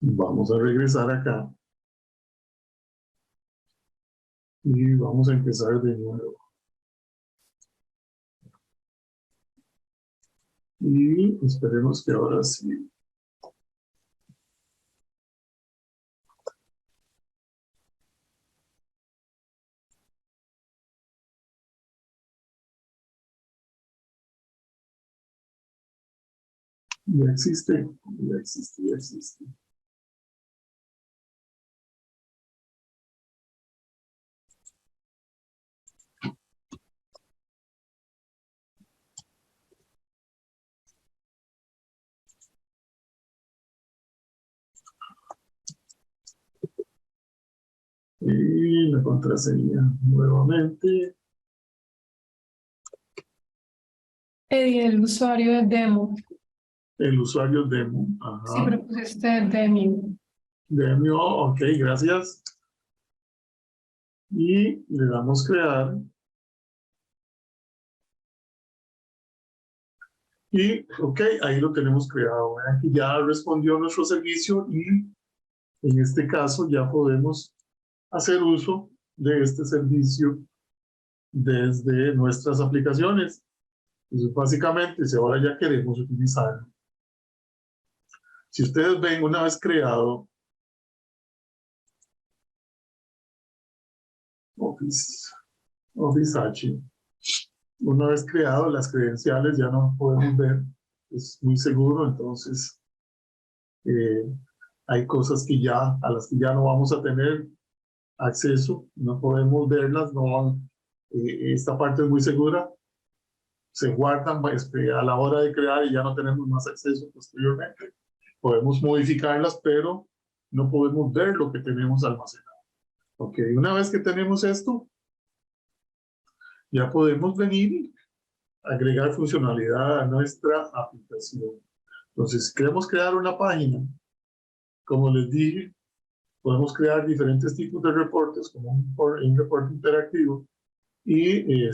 Vamos a regresar acá. Y vamos a empezar de nuevo. Y esperemos que ahora sí. Ya existe, ya existe, ya existe. Y la contraseña nuevamente. Eddie, el usuario de demo. El usuario demo. Sí, Ajá. pero pusiste demo. Demo, ok, gracias. Y le damos crear. Y, ok, ahí lo tenemos creado. Vean que ya respondió nuestro servicio y en este caso ya podemos hacer uso de este servicio desde nuestras aplicaciones. Entonces, básicamente, si ahora ya queremos utilizarlo, si ustedes ven, una vez creado Office H, una vez creado las credenciales ya no podemos ver, es muy seguro, entonces hay cosas que ya, a las que ya no vamos a tener acceso, no podemos verlas, no, esta parte es muy segura, se guardan a la hora de crear y ya no tenemos más acceso posteriormente. Podemos modificarlas, pero no podemos ver lo que tenemos almacenado. Ok, una vez que tenemos esto, ya podemos venir y agregar funcionalidad a nuestra aplicación. Entonces, si queremos crear una página, como les dije, podemos crear diferentes tipos de reportes, como un reporte interactivo. Y,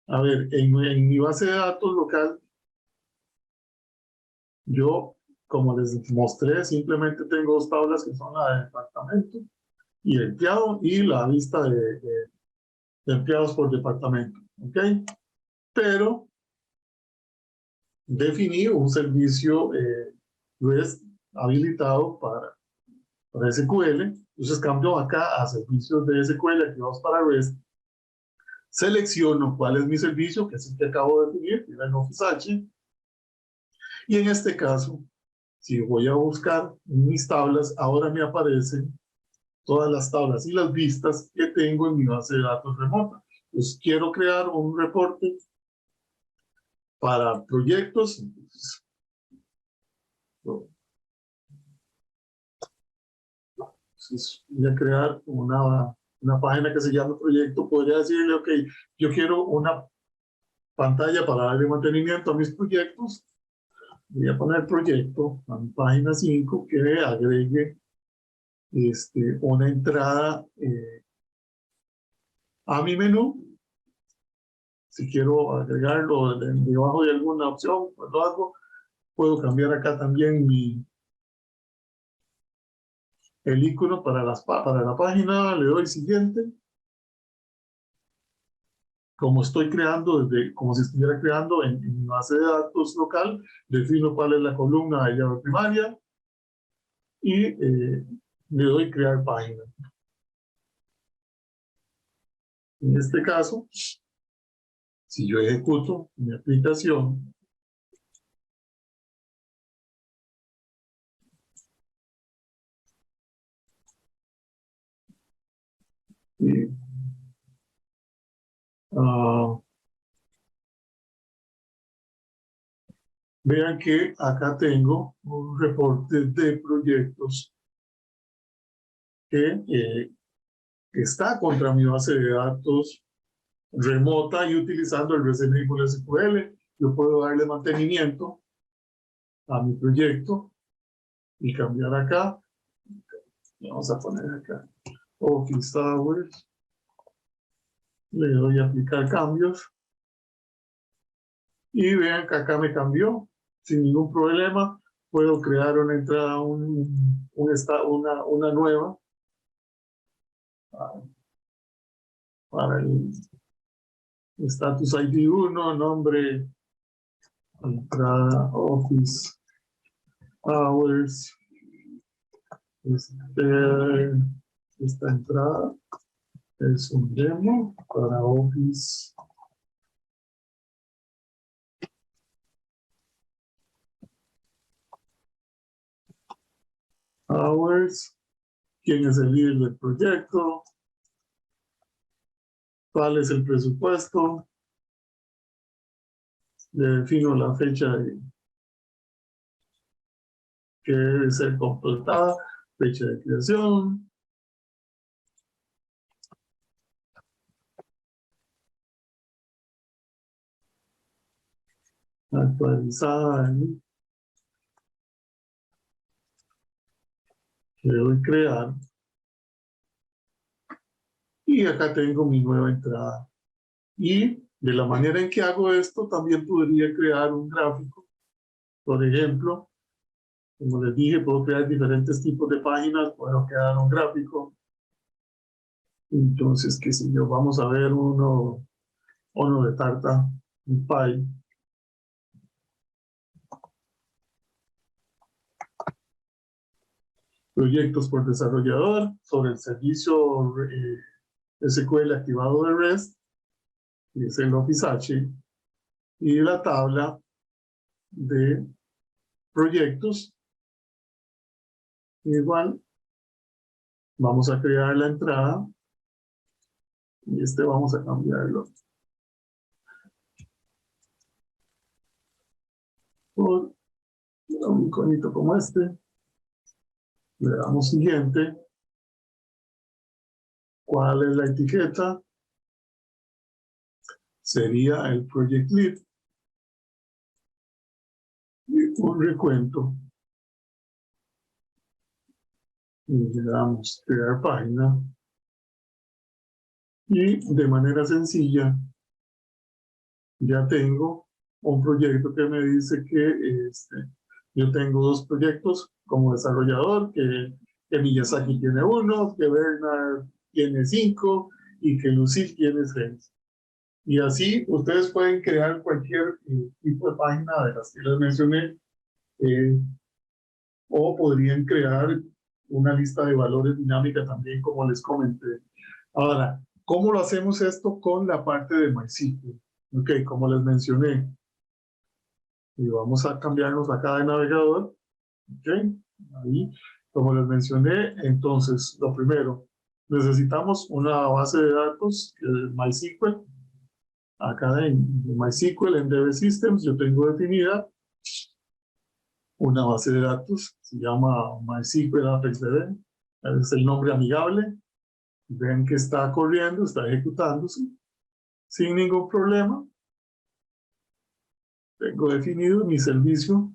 a ver, en mi base de datos local, yo, como les mostré, simplemente tengo dos tablas que son la de departamento y empleado y la lista de empleados por departamento. ¿Ok? Pero definí un servicio REST habilitado para SQL. Entonces cambio acá a servicios de SQL activados para REST. Selecciono cuál es mi servicio, que es el que acabo de definir, que era en Office H. Y en este caso, si voy a buscar mis tablas, ahora me aparecen todas las tablas y las vistas que tengo en mi base de datos remota. Pues quiero crear un reporte para proyectos. Entonces voy a crear una página que se llama proyecto. Podría decirle, ok, yo quiero una pantalla para darle mantenimiento a mis proyectos. Voy a poner proyecto a mi página 5 que agregue una entrada a mi menú. Si quiero agregarlo debajo de alguna opción, pues lo hago. Puedo cambiar acá también el icono para la página, le doy siguiente. Como estoy creando, como si estuviera creando en mi base de datos local, defino cuál es la columna de llave primaria y le doy crear página. En este caso, si yo ejecuto mi aplicación, y, vean que acá tengo un reporte de proyectos que está contra mi base de datos remota y utilizando el REST SQL. Yo puedo darle mantenimiento a mi proyecto y cambiar acá. Vamos a poner acá Office Hours. Le doy a aplicar cambios. Y vean que acá me cambió sin ningún problema. Puedo crear una entrada, una nueva para el status ID 1, nombre, entrada Office Hours. Esta entrada es un demo para Office Hours. ¿Quién es el líder del proyecto? ¿Cuál es el presupuesto? Le defino la fecha que debe ser completada, fecha de creación. Actualizada. Le doy crear. Y acá tengo mi nueva entrada. Y de la manera en que hago esto, también podría crear un gráfico. Por ejemplo, como les dije, puedo crear diferentes tipos de páginas, puedo crear un gráfico. Entonces, qué sé yo, vamos a ver uno de tarta, un pie. Proyectos por desarrollador sobre el servicio SQL activado de REST, que es el Office H, y la tabla de proyectos. Igual, vamos a crear la entrada y vamos a cambiarlo por un iconito como este. Le damos siguiente. ¿Cuál es la etiqueta? Sería el Project Lead. Y un recuento. Y le damos crear página. Y de manera sencilla, ya tengo un proyecto que me dice que yo tengo dos proyectos como desarrollador, que Miyazaki tiene uno, que Bernard tiene 5 y que Lucille tiene 6. Y así ustedes pueden crear cualquier tipo de página de las que les mencioné, o podrían crear una lista de valores dinámica también, como les comenté. Ahora, ¿cómo lo hacemos esto con la parte de MySQL? Ok, como les mencioné, y vamos a cambiarnos acá de navegador. Ok, ahí, como les mencioné, entonces, lo primero, necesitamos una base de datos, MySQL. Acá en MySQL, en DB Systems, yo tengo definida una base de datos, se llama MySQL ApexDB, es el nombre amigable. Ven que está corriendo, está ejecutándose, sin ningún problema. Tengo definido mi servicio.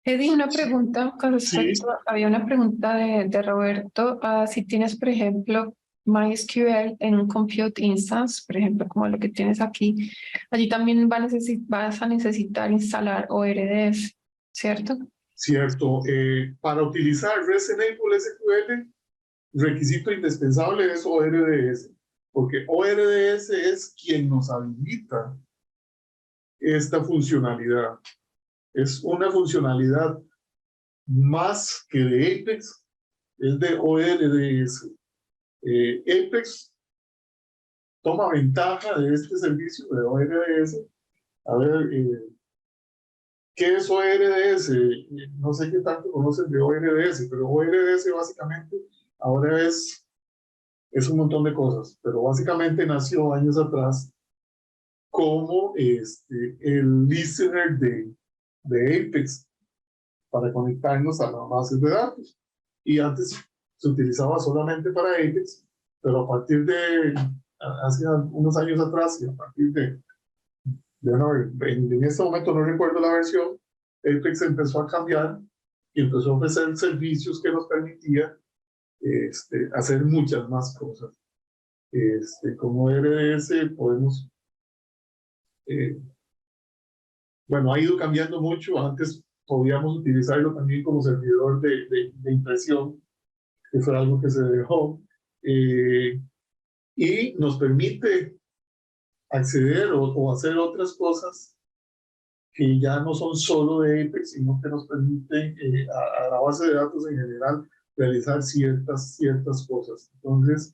Eddie, una pregunta con Sí, respecto, había una pregunta de Roberto, si tienes, por ejemplo, MySQL en un compute instance, por ejemplo, como lo que tienes aquí, allí también vas a necesitar instalar ORDS, ¿cierto? cierto. Para utilizar REST Enable SQL, requisito indispensable es ORDS, porque ORDS es quien nos habilita esta funcionalidad. Es una funcionalidad más que de Apex, es de ORDS. Apex toma ventaja de este servicio de ORDS. A ver, ¿qué es ORDS? No sé qué tanto conocen de ORDS, pero ORDS básicamente ahora es un montón de cosas, pero básicamente nació años atrás como el listener de Apex para conectarnos a las bases de datos. Y antes se utilizaba solamente para Apex, pero a partir de hace unos años atrás y a partir en este momento no recuerdo la versión, Apex empezó a cambiar y empezó a ofrecer servicios que nos permitían hacer muchas más cosas. Como RDS podemos, bueno, ha ido cambiando mucho. Antes podíamos utilizarlo también como servidor de impresión, que fue algo que se dejó, y nos permite acceder o hacer otras cosas que ya no son solo de Apex, sino que nos permiten a la base de datos en general realizar ciertas cosas. Entonces,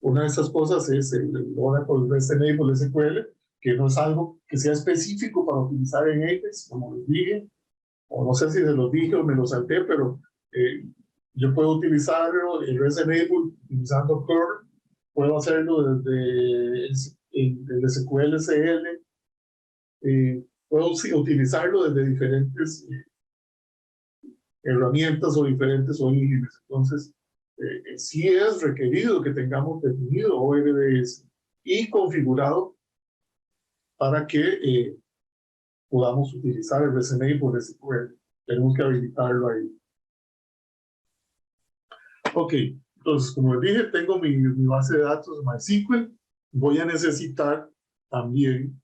una de esas cosas es el Oracle REST Enable SQL, que no es algo que sea específico para utilizar en Apex, como les dije, o no sé si se los dije o me lo salté, pero yo puedo utilizarlo, el REST Enable, utilizando curl, puedo hacerlo desde el SQL CL, puedo utilizarlo desde diferentes herramientas o diferentes orígenes. Entonces, sí es requerido que tengamos definido ORDS y configurado para que podamos utilizar el REST por SQL. Tenemos que habilitarlo ahí. Ok, entonces, como les dije, tengo mi base de datos MySQL. Voy a necesitar también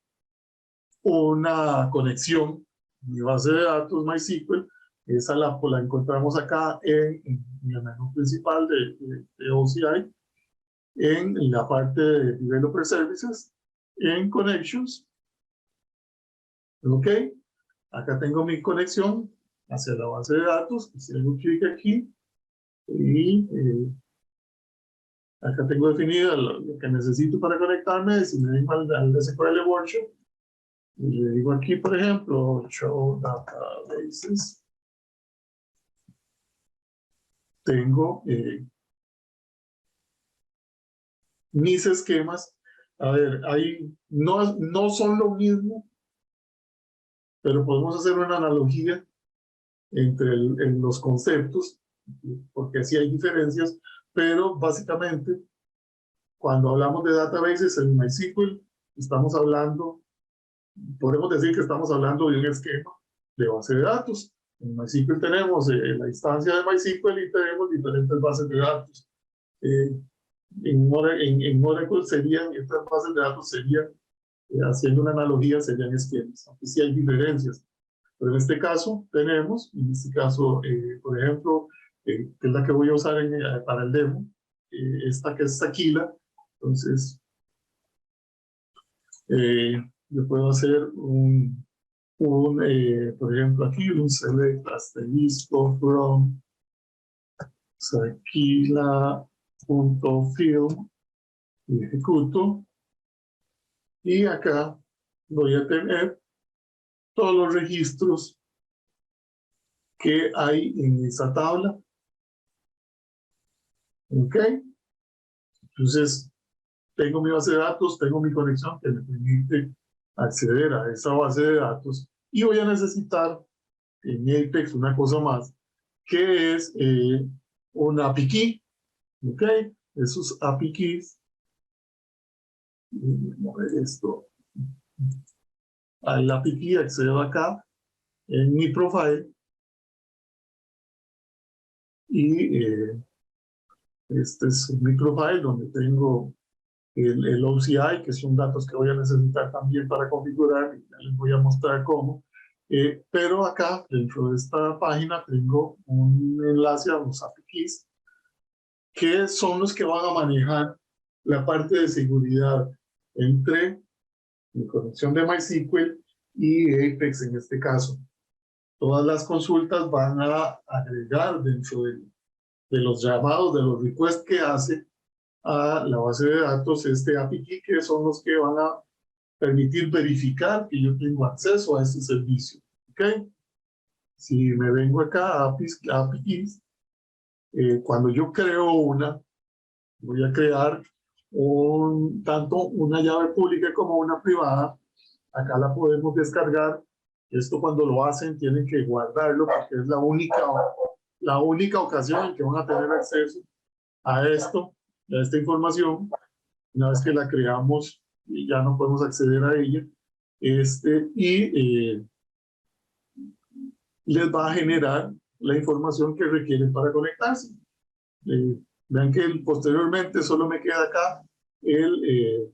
una conexión. Mi base de datos MySQL, esa la encontramos acá en el menú principal de OCI, en la parte de Developer Services, en Connections. Ok, acá tengo mi conexión hacia la base de datos. Si hago clic aquí y acá tengo definida lo que necesito para conectarme. Si me digo al SQL Workshop, y le digo aquí, por ejemplo, Show Databases, tengo mis esquemas. A ver, no son lo mismo, pero podemos hacer una analogía entre los conceptos, porque sí hay diferencias, pero básicamente, cuando hablamos de databases en MySQL, estamos hablando, podemos decir que estamos hablando de un esquema de base de datos. En MySQL tenemos la instancia de MySQL y tenemos diferentes bases de datos. En Oracle estas bases de datos serían, haciendo una analogía, serían esquemas, aunque sí hay diferencias. Pero en este caso tenemos, por ejemplo, que es la que voy a usar para el demo, esta que es Aquila. Entonces, yo puedo hacer por ejemplo, aquí un select asterisco from Aquila.field y ejecuto. Y acá voy a tener todos los registros que hay en esa tabla. Ok. Entonces, tengo mi base de datos, tengo mi conexión que me permite acceder a esa base de datos, y voy a necesitar en Apex una cosa más, que es un API key. Ok. Esos API keys, vamos a ver esto. Al API key accedo acá en mi profile y este es mi profile donde tengo el OCI, que son datos que voy a necesitar también para configurar, y ya les voy a mostrar cómo. Pero acá, dentro de esta página, tengo un enlace a los API keys, que son los que van a manejar la parte de seguridad entre mi conexión de MySQL y Apex en este caso. Todas las consultas van a agregar dentro de los llamados, de los requests que hace a la base de datos este API key, que son los que van a permitir verificar que yo tengo acceso a este servicio. ¿Ok? Si me vengo acá a API keys, cuando yo creo voy a crear tanto una llave pública como una privada. Acá la podemos descargar. Esto, cuando lo hacen, tienen que guardarlo, porque es la única ocasión en que van a tener acceso a esta información. Una vez que la creamos, ya no podemos acceder a ella. les va a generar la información que requieren para conectarse. Vean que posteriormente solo me queda acá el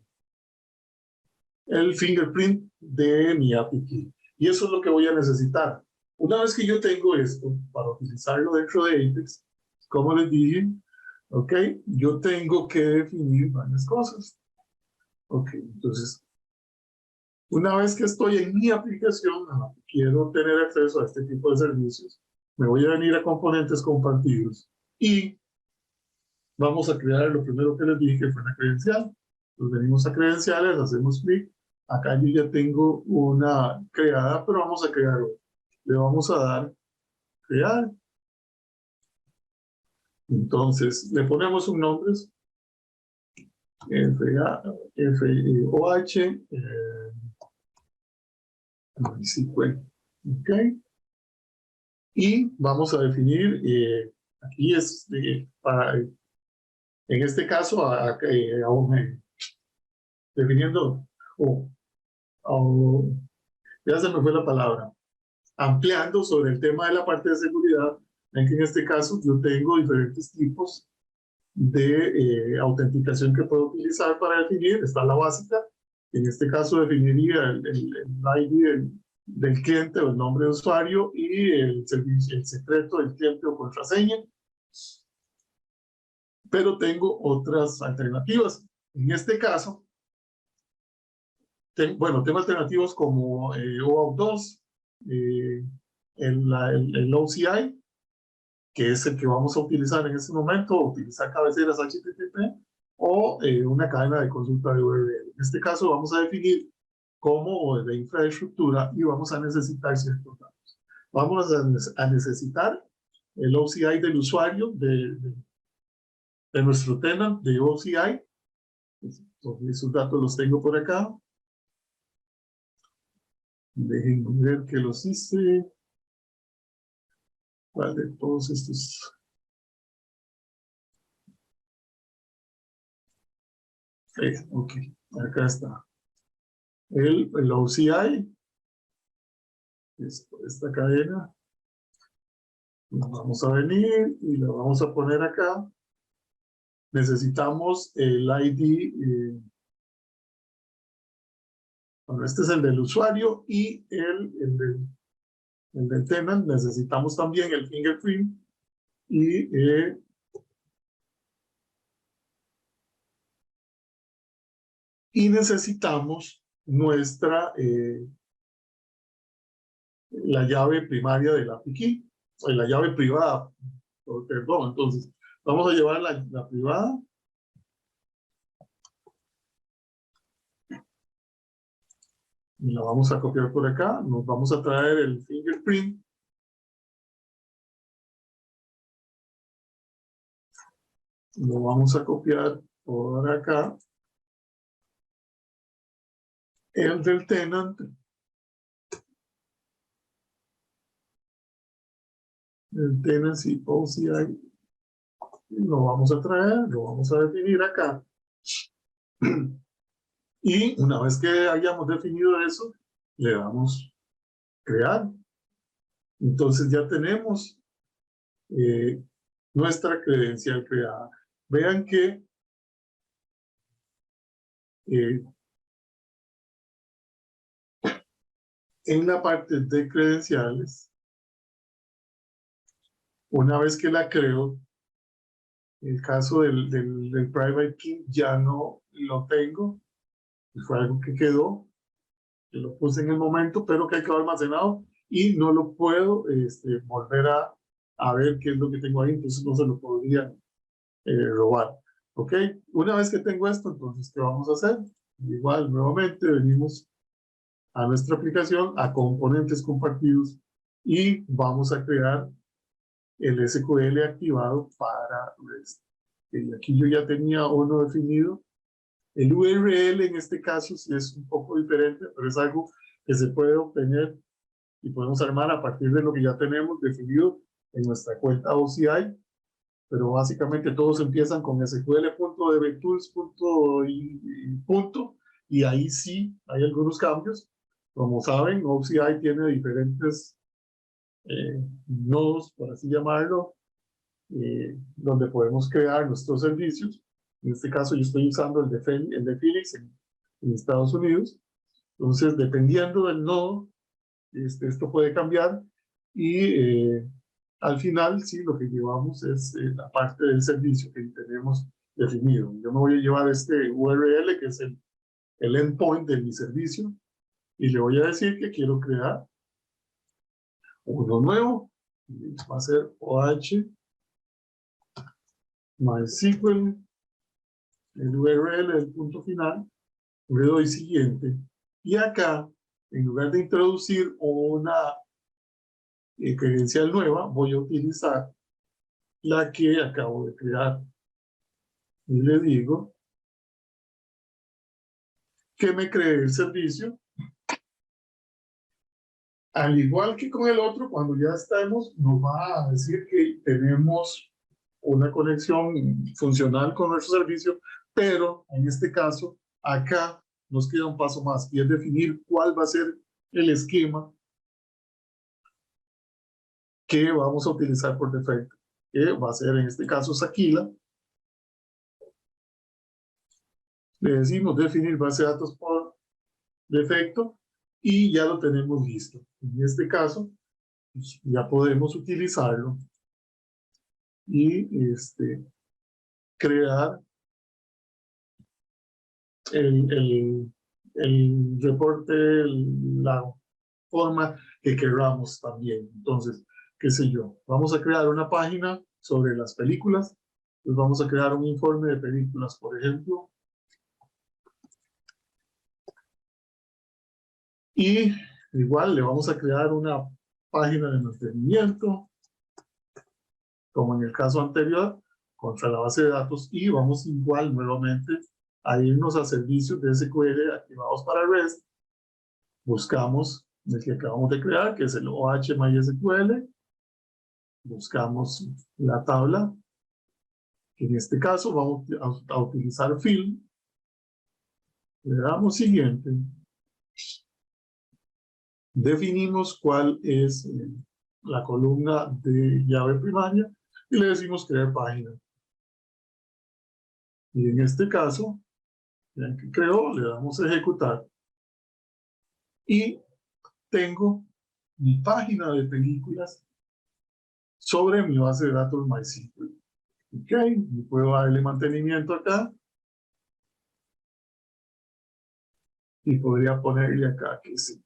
fingerprint de mi API key. Y eso es lo que voy a necesitar. Una vez que yo tengo esto, para utilizarlo dentro de Apex, como les dije, ok, yo tengo que definir varias cosas. Ok, entonces, una vez que estoy en mi aplicación, quiero tener acceso a este tipo de servicios, me voy a venir a componentes compartidos y vamos a crear lo primero que les dije, que fue una credencial. Nos venimos a credenciales, hacemos clic. Acá yo ya tengo una creada, pero vamos a crear otra. Le vamos a dar crear. Entonces, le ponemos un nombre, FOH, ok. Y vamos a definir, aquí es para, en este caso, definiendo, ya se me fue la palabra, ampliando sobre el tema de la parte de seguridad, en que en este caso yo tengo diferentes tipos de autenticación que puedo utilizar para definir. Está la básica, en este caso definiría el ID del cliente o el nombre de usuario y el secreto del cliente o contraseña. Pero tengo otras alternativas. En este caso, tengo alternativas como OAuth 2, el OCI, que es el que vamos a utilizar en este momento, utilizar cabeceras HTTP o una cadena de consulta de URL. En este caso vamos a definir cómo de infraestructura y vamos a necesitar ciertos datos. Vamos a necesitar el OCI del usuario, de nuestro tenant de OCI. Entonces, esos datos los tengo por acá. Déjenme ver que los hice. ¿Cuál de todos estos? Ok, acá está. El OCI, esta cadena, nos vamos a venir y lo vamos a poner acá. Necesitamos el ID, bueno, este es el del usuario y el del tenant. Necesitamos también el fingerprint y necesitamos la llave primaria del API key, o la llave privada, perdón. Entonces, vamos a llevar la privada. Y la vamos a copiar por acá. Nos vamos a traer el fingerprint. Lo vamos a copiar por acá. El del tenant. El tenancy OCI. Lo vamos a traer, lo vamos a definir acá. Y una vez que hayamos definido eso, le damos crear. Entonces ya tenemos nuestra credencial creada. Vean que en la parte de credenciales, una vez que la creo, el caso del private key ya no lo tengo. Fue algo que quedó, que lo puse en el momento, pero que quedó almacenado y no lo puedo volver a ver qué es lo que tengo ahí, entonces no se lo podría robar. ¿Ok? Una vez que tengo esto, entonces, ¿qué vamos a hacer? Igual, nuevamente, venimos a nuestra aplicación, a componentes compartidos y vamos a crear el SQL activado para REST. Y aquí yo ya tenía uno definido. El URL en este caso sí es un poco diferente, pero es algo que se puede obtener y podemos armar a partir de lo que ya tenemos definido en nuestra cuenta OCI, pero básicamente todos empiezan con sql.dbtools. Y ahí sí hay algunos cambios. Como saben, OCI tiene diferentes nodos, por así llamarlo, donde podemos crear nuestros servicios. En este caso yo estoy usando el de Phoenix en Estados Unidos. Entonces, dependiendo del nodo, esto puede cambiar y al final, sí, lo que llevamos es la parte del servicio que tenemos definido. Yo me voy a llevar este URL, que es el endpoint de mi servicio, y le voy a decir que quiero crear uno nuevo. Va a ser OH MySQL, el URL, el punto final. Le doy siguiente. Y acá, en lugar de introducir una credencial nueva, voy a utilizar la que acabo de crear. Y le digo que me cree el servicio. Al igual que con el otro, cuando ya estamos, nos va a decir que tenemos una conexión funcional con nuestro servicio, pero en este caso, acá nos queda un paso más, y es definir cuál va a ser el esquema que vamos a utilizar por defecto, que va a ser en este caso Saquila. Le decimos definir base de datos por defecto y ya lo tenemos listo. En este caso, pues, ya podemos utilizarlo y crear el reporte, la forma que queramos también. Entonces, qué sé yo, vamos a crear una página sobre las películas, pues vamos a crear un informe de películas, por ejemplo, y igual le vamos a crear una página de mantenimiento, como en el caso anterior, contra la base de datos, y vamos igual nuevamente a irnos a servicios de SQL activados para REST. Buscamos el que acabamos de crear, que es el OH MySQL. Buscamos la tabla, que en este caso vamos a utilizar fill. Le damos siguiente. Definimos cuál es la columna de llave primaria y le decimos crear página. Y en este caso, vean que creó, le damos a ejecutar. Y tengo mi página de películas sobre mi base de datos MySQL. Ok, y puedo darle mantenimiento acá. Y podría ponerle acá que sí.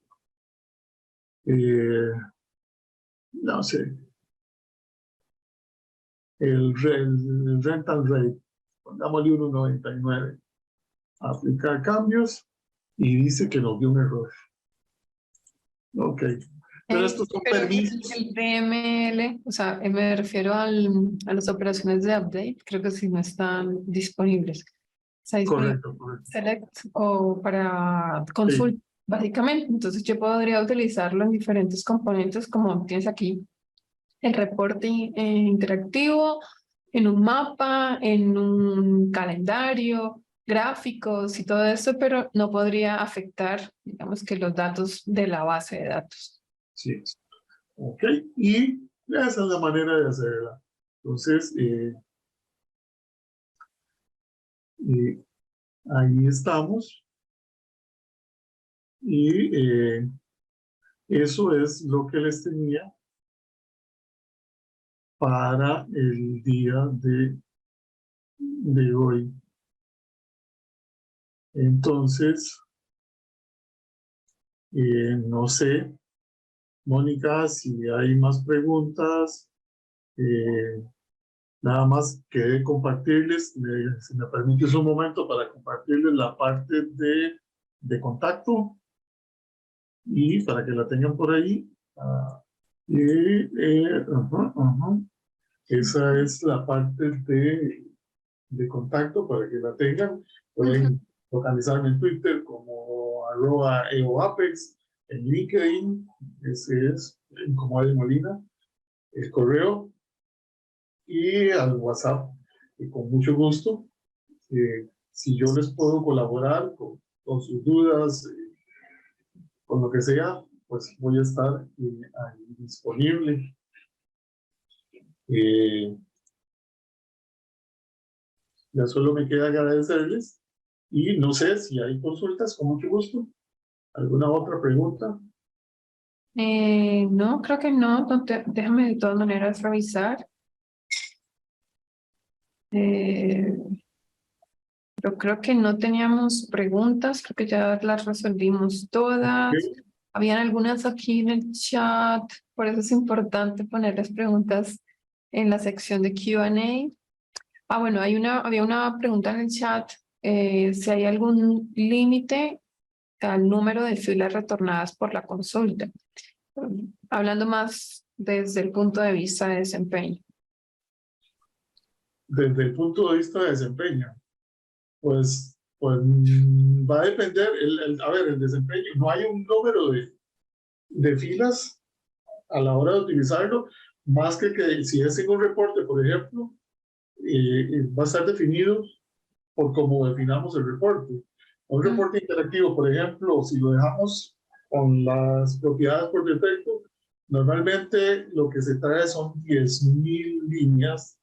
No sé. El rental rate. Pongámosle 1.99. Aplicar cambios. Y dice que nos dio un error. Ok. Pero estos son Pero permisos. el DML, o sea, me refiero a las operaciones de update, creo que sí no están disponibles. Está disponible Correcto, correcto. select o para consult, básicamente. Entonces yo podría utilizarlo en diferentes componentes, como tienes aquí el reporte interactivo, en un mapa, en un calendario, gráficos y todo eso, pero no podría afectar, digamos que los datos de la base de datos. Sí. Ok. Y esa es la manera de hacerla. Entonces, ahí estamos. Y eso es lo que les tenía para el día de hoy. Entonces, no sé, Mónica, si hay más preguntas, nada más que compartirles, si me permites un momento para compartirles la parte de contacto y para que la tengan por ahí. Esa es la parte de contacto para que la tengan. Pueden localizarme en Twitter como @eoapex, en LinkedIn, ese es como Adi Molina, el correo y al WhatsApp. Y con mucho gusto, si yo les puedo colaborar con sus dudas, con lo que sea, pues voy a estar ahí disponible. Ya solo me queda agradecerles y no sé si hay consultas, con mucho gusto. ¿Alguna otra pregunta? No, creo que no. Déjame de todas maneras revisar. Pero creo que no teníamos preguntas, creo que ya las resolvimos todas. Okay. Habían algunas aquí en el chat, por eso es importante poner las preguntas en la sección de Q&A. Ah, bueno, había una pregunta en el chat, si hay algún límite al número de filas retornadas por la consulta, hablando más desde el punto de vista de desempeño. Desde el punto de vista de desempeño, pues va a depender, a ver, el desempeño, no hay un número de filas a la hora de utilizarlo, más que si es en un reporte, por ejemplo, va a estar definido por cómo definamos el reporte. Un reporte interactivo, por ejemplo, si lo dejamos con las propiedades por defecto, normalmente lo que se trae son 10.000 líneas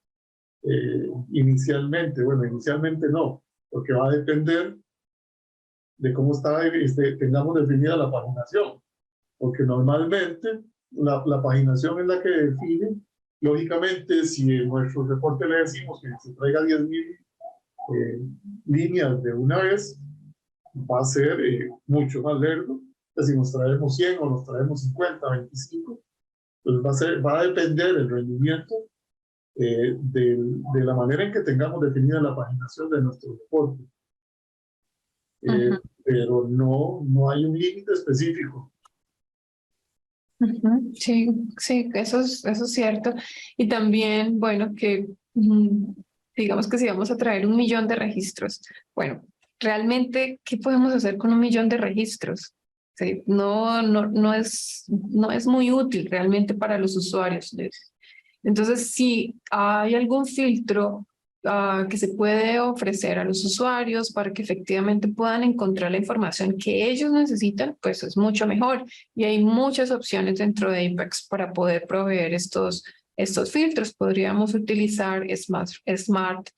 inicialmente. Bueno, inicialmente no, porque va a depender de cómo tengamos definida la paginación, porque normalmente la paginación es la que define. Lógicamente, si en nuestro reporte le decimos que se traiga 10.000 líneas de una vez, va a ser mucho más largo. Si nos traemos 100 o nos traemos 50, 25, pues va a depender el rendimiento de la manera en que tengamos definida la paginación de nuestro reporte. Pero no hay un límite específico. Sí, sí, eso es cierto. Y también, bueno, que digamos que si vamos a traer 1 millón de registros, bueno, realmente, ¿qué podemos hacer con 1 millón de registros? Sí, no es muy útil realmente para los usuarios. Entonces, si hay algún filtro que se puede ofrecer a los usuarios para que efectivamente puedan encontrar la información que ellos necesitan, pues es mucho mejor. Y hay muchas opciones dentro de Apex para poder proveer estos filtros. Podríamos utilizar Smart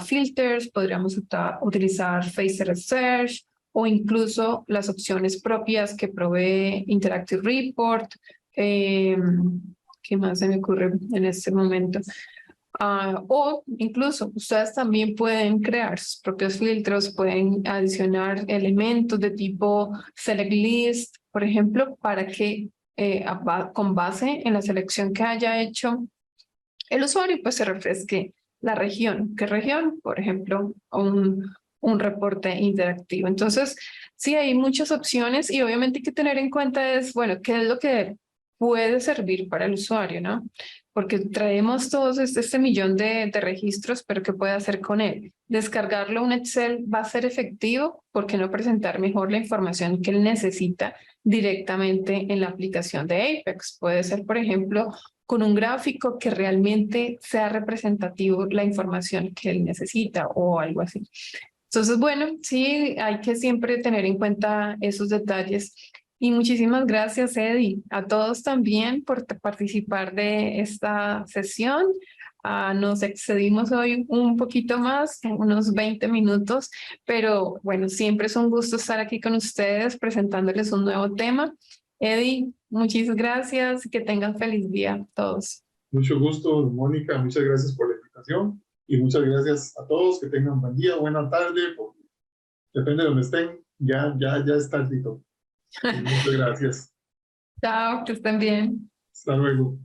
Filters, podríamos utilizar Face Search o incluso las opciones propias que provee Interactive Report. ¿Qué más se me ocurre en este momento? O incluso ustedes también pueden crear sus propios filtros, pueden adicionar elementos de tipo select list, por ejemplo, para que con base en la selección que haya hecho el usuario, pues se refresque la región. ¿Qué región? Por ejemplo, un reporte interactivo. Entonces, sí hay muchas opciones y obviamente hay que tener en cuenta bueno, qué es lo que puede servir para el usuario, ¿no? Porque traemos todos este millón de registros, pero ¿qué puede hacer con él? Descargarlo a un Excel va a ser efectivo, ¿por qué no presentar mejor la información que él necesita directamente en la aplicación de Apex? Puede ser, por ejemplo, con un gráfico que realmente sea representativo la información que él necesita o algo así. Entonces, bueno, sí, hay que siempre tener en cuenta esos detalles. Y muchísimas gracias, Eddie, a todos también por participar de esta sesión. Nos excedimos hoy un poquito más, unos 20 minutos, pero bueno, siempre es un gusto estar aquí con ustedes presentándoles un nuevo tema. Eddie, muchas gracias y que tengan feliz día todos. Mucho gusto, Mónica, muchas gracias por la invitación y muchas gracias a todos, que tengan buen día, buena tarde, depende de donde estén, ya es tardito. Muchas gracias. Chao, que estén bien. Hasta luego.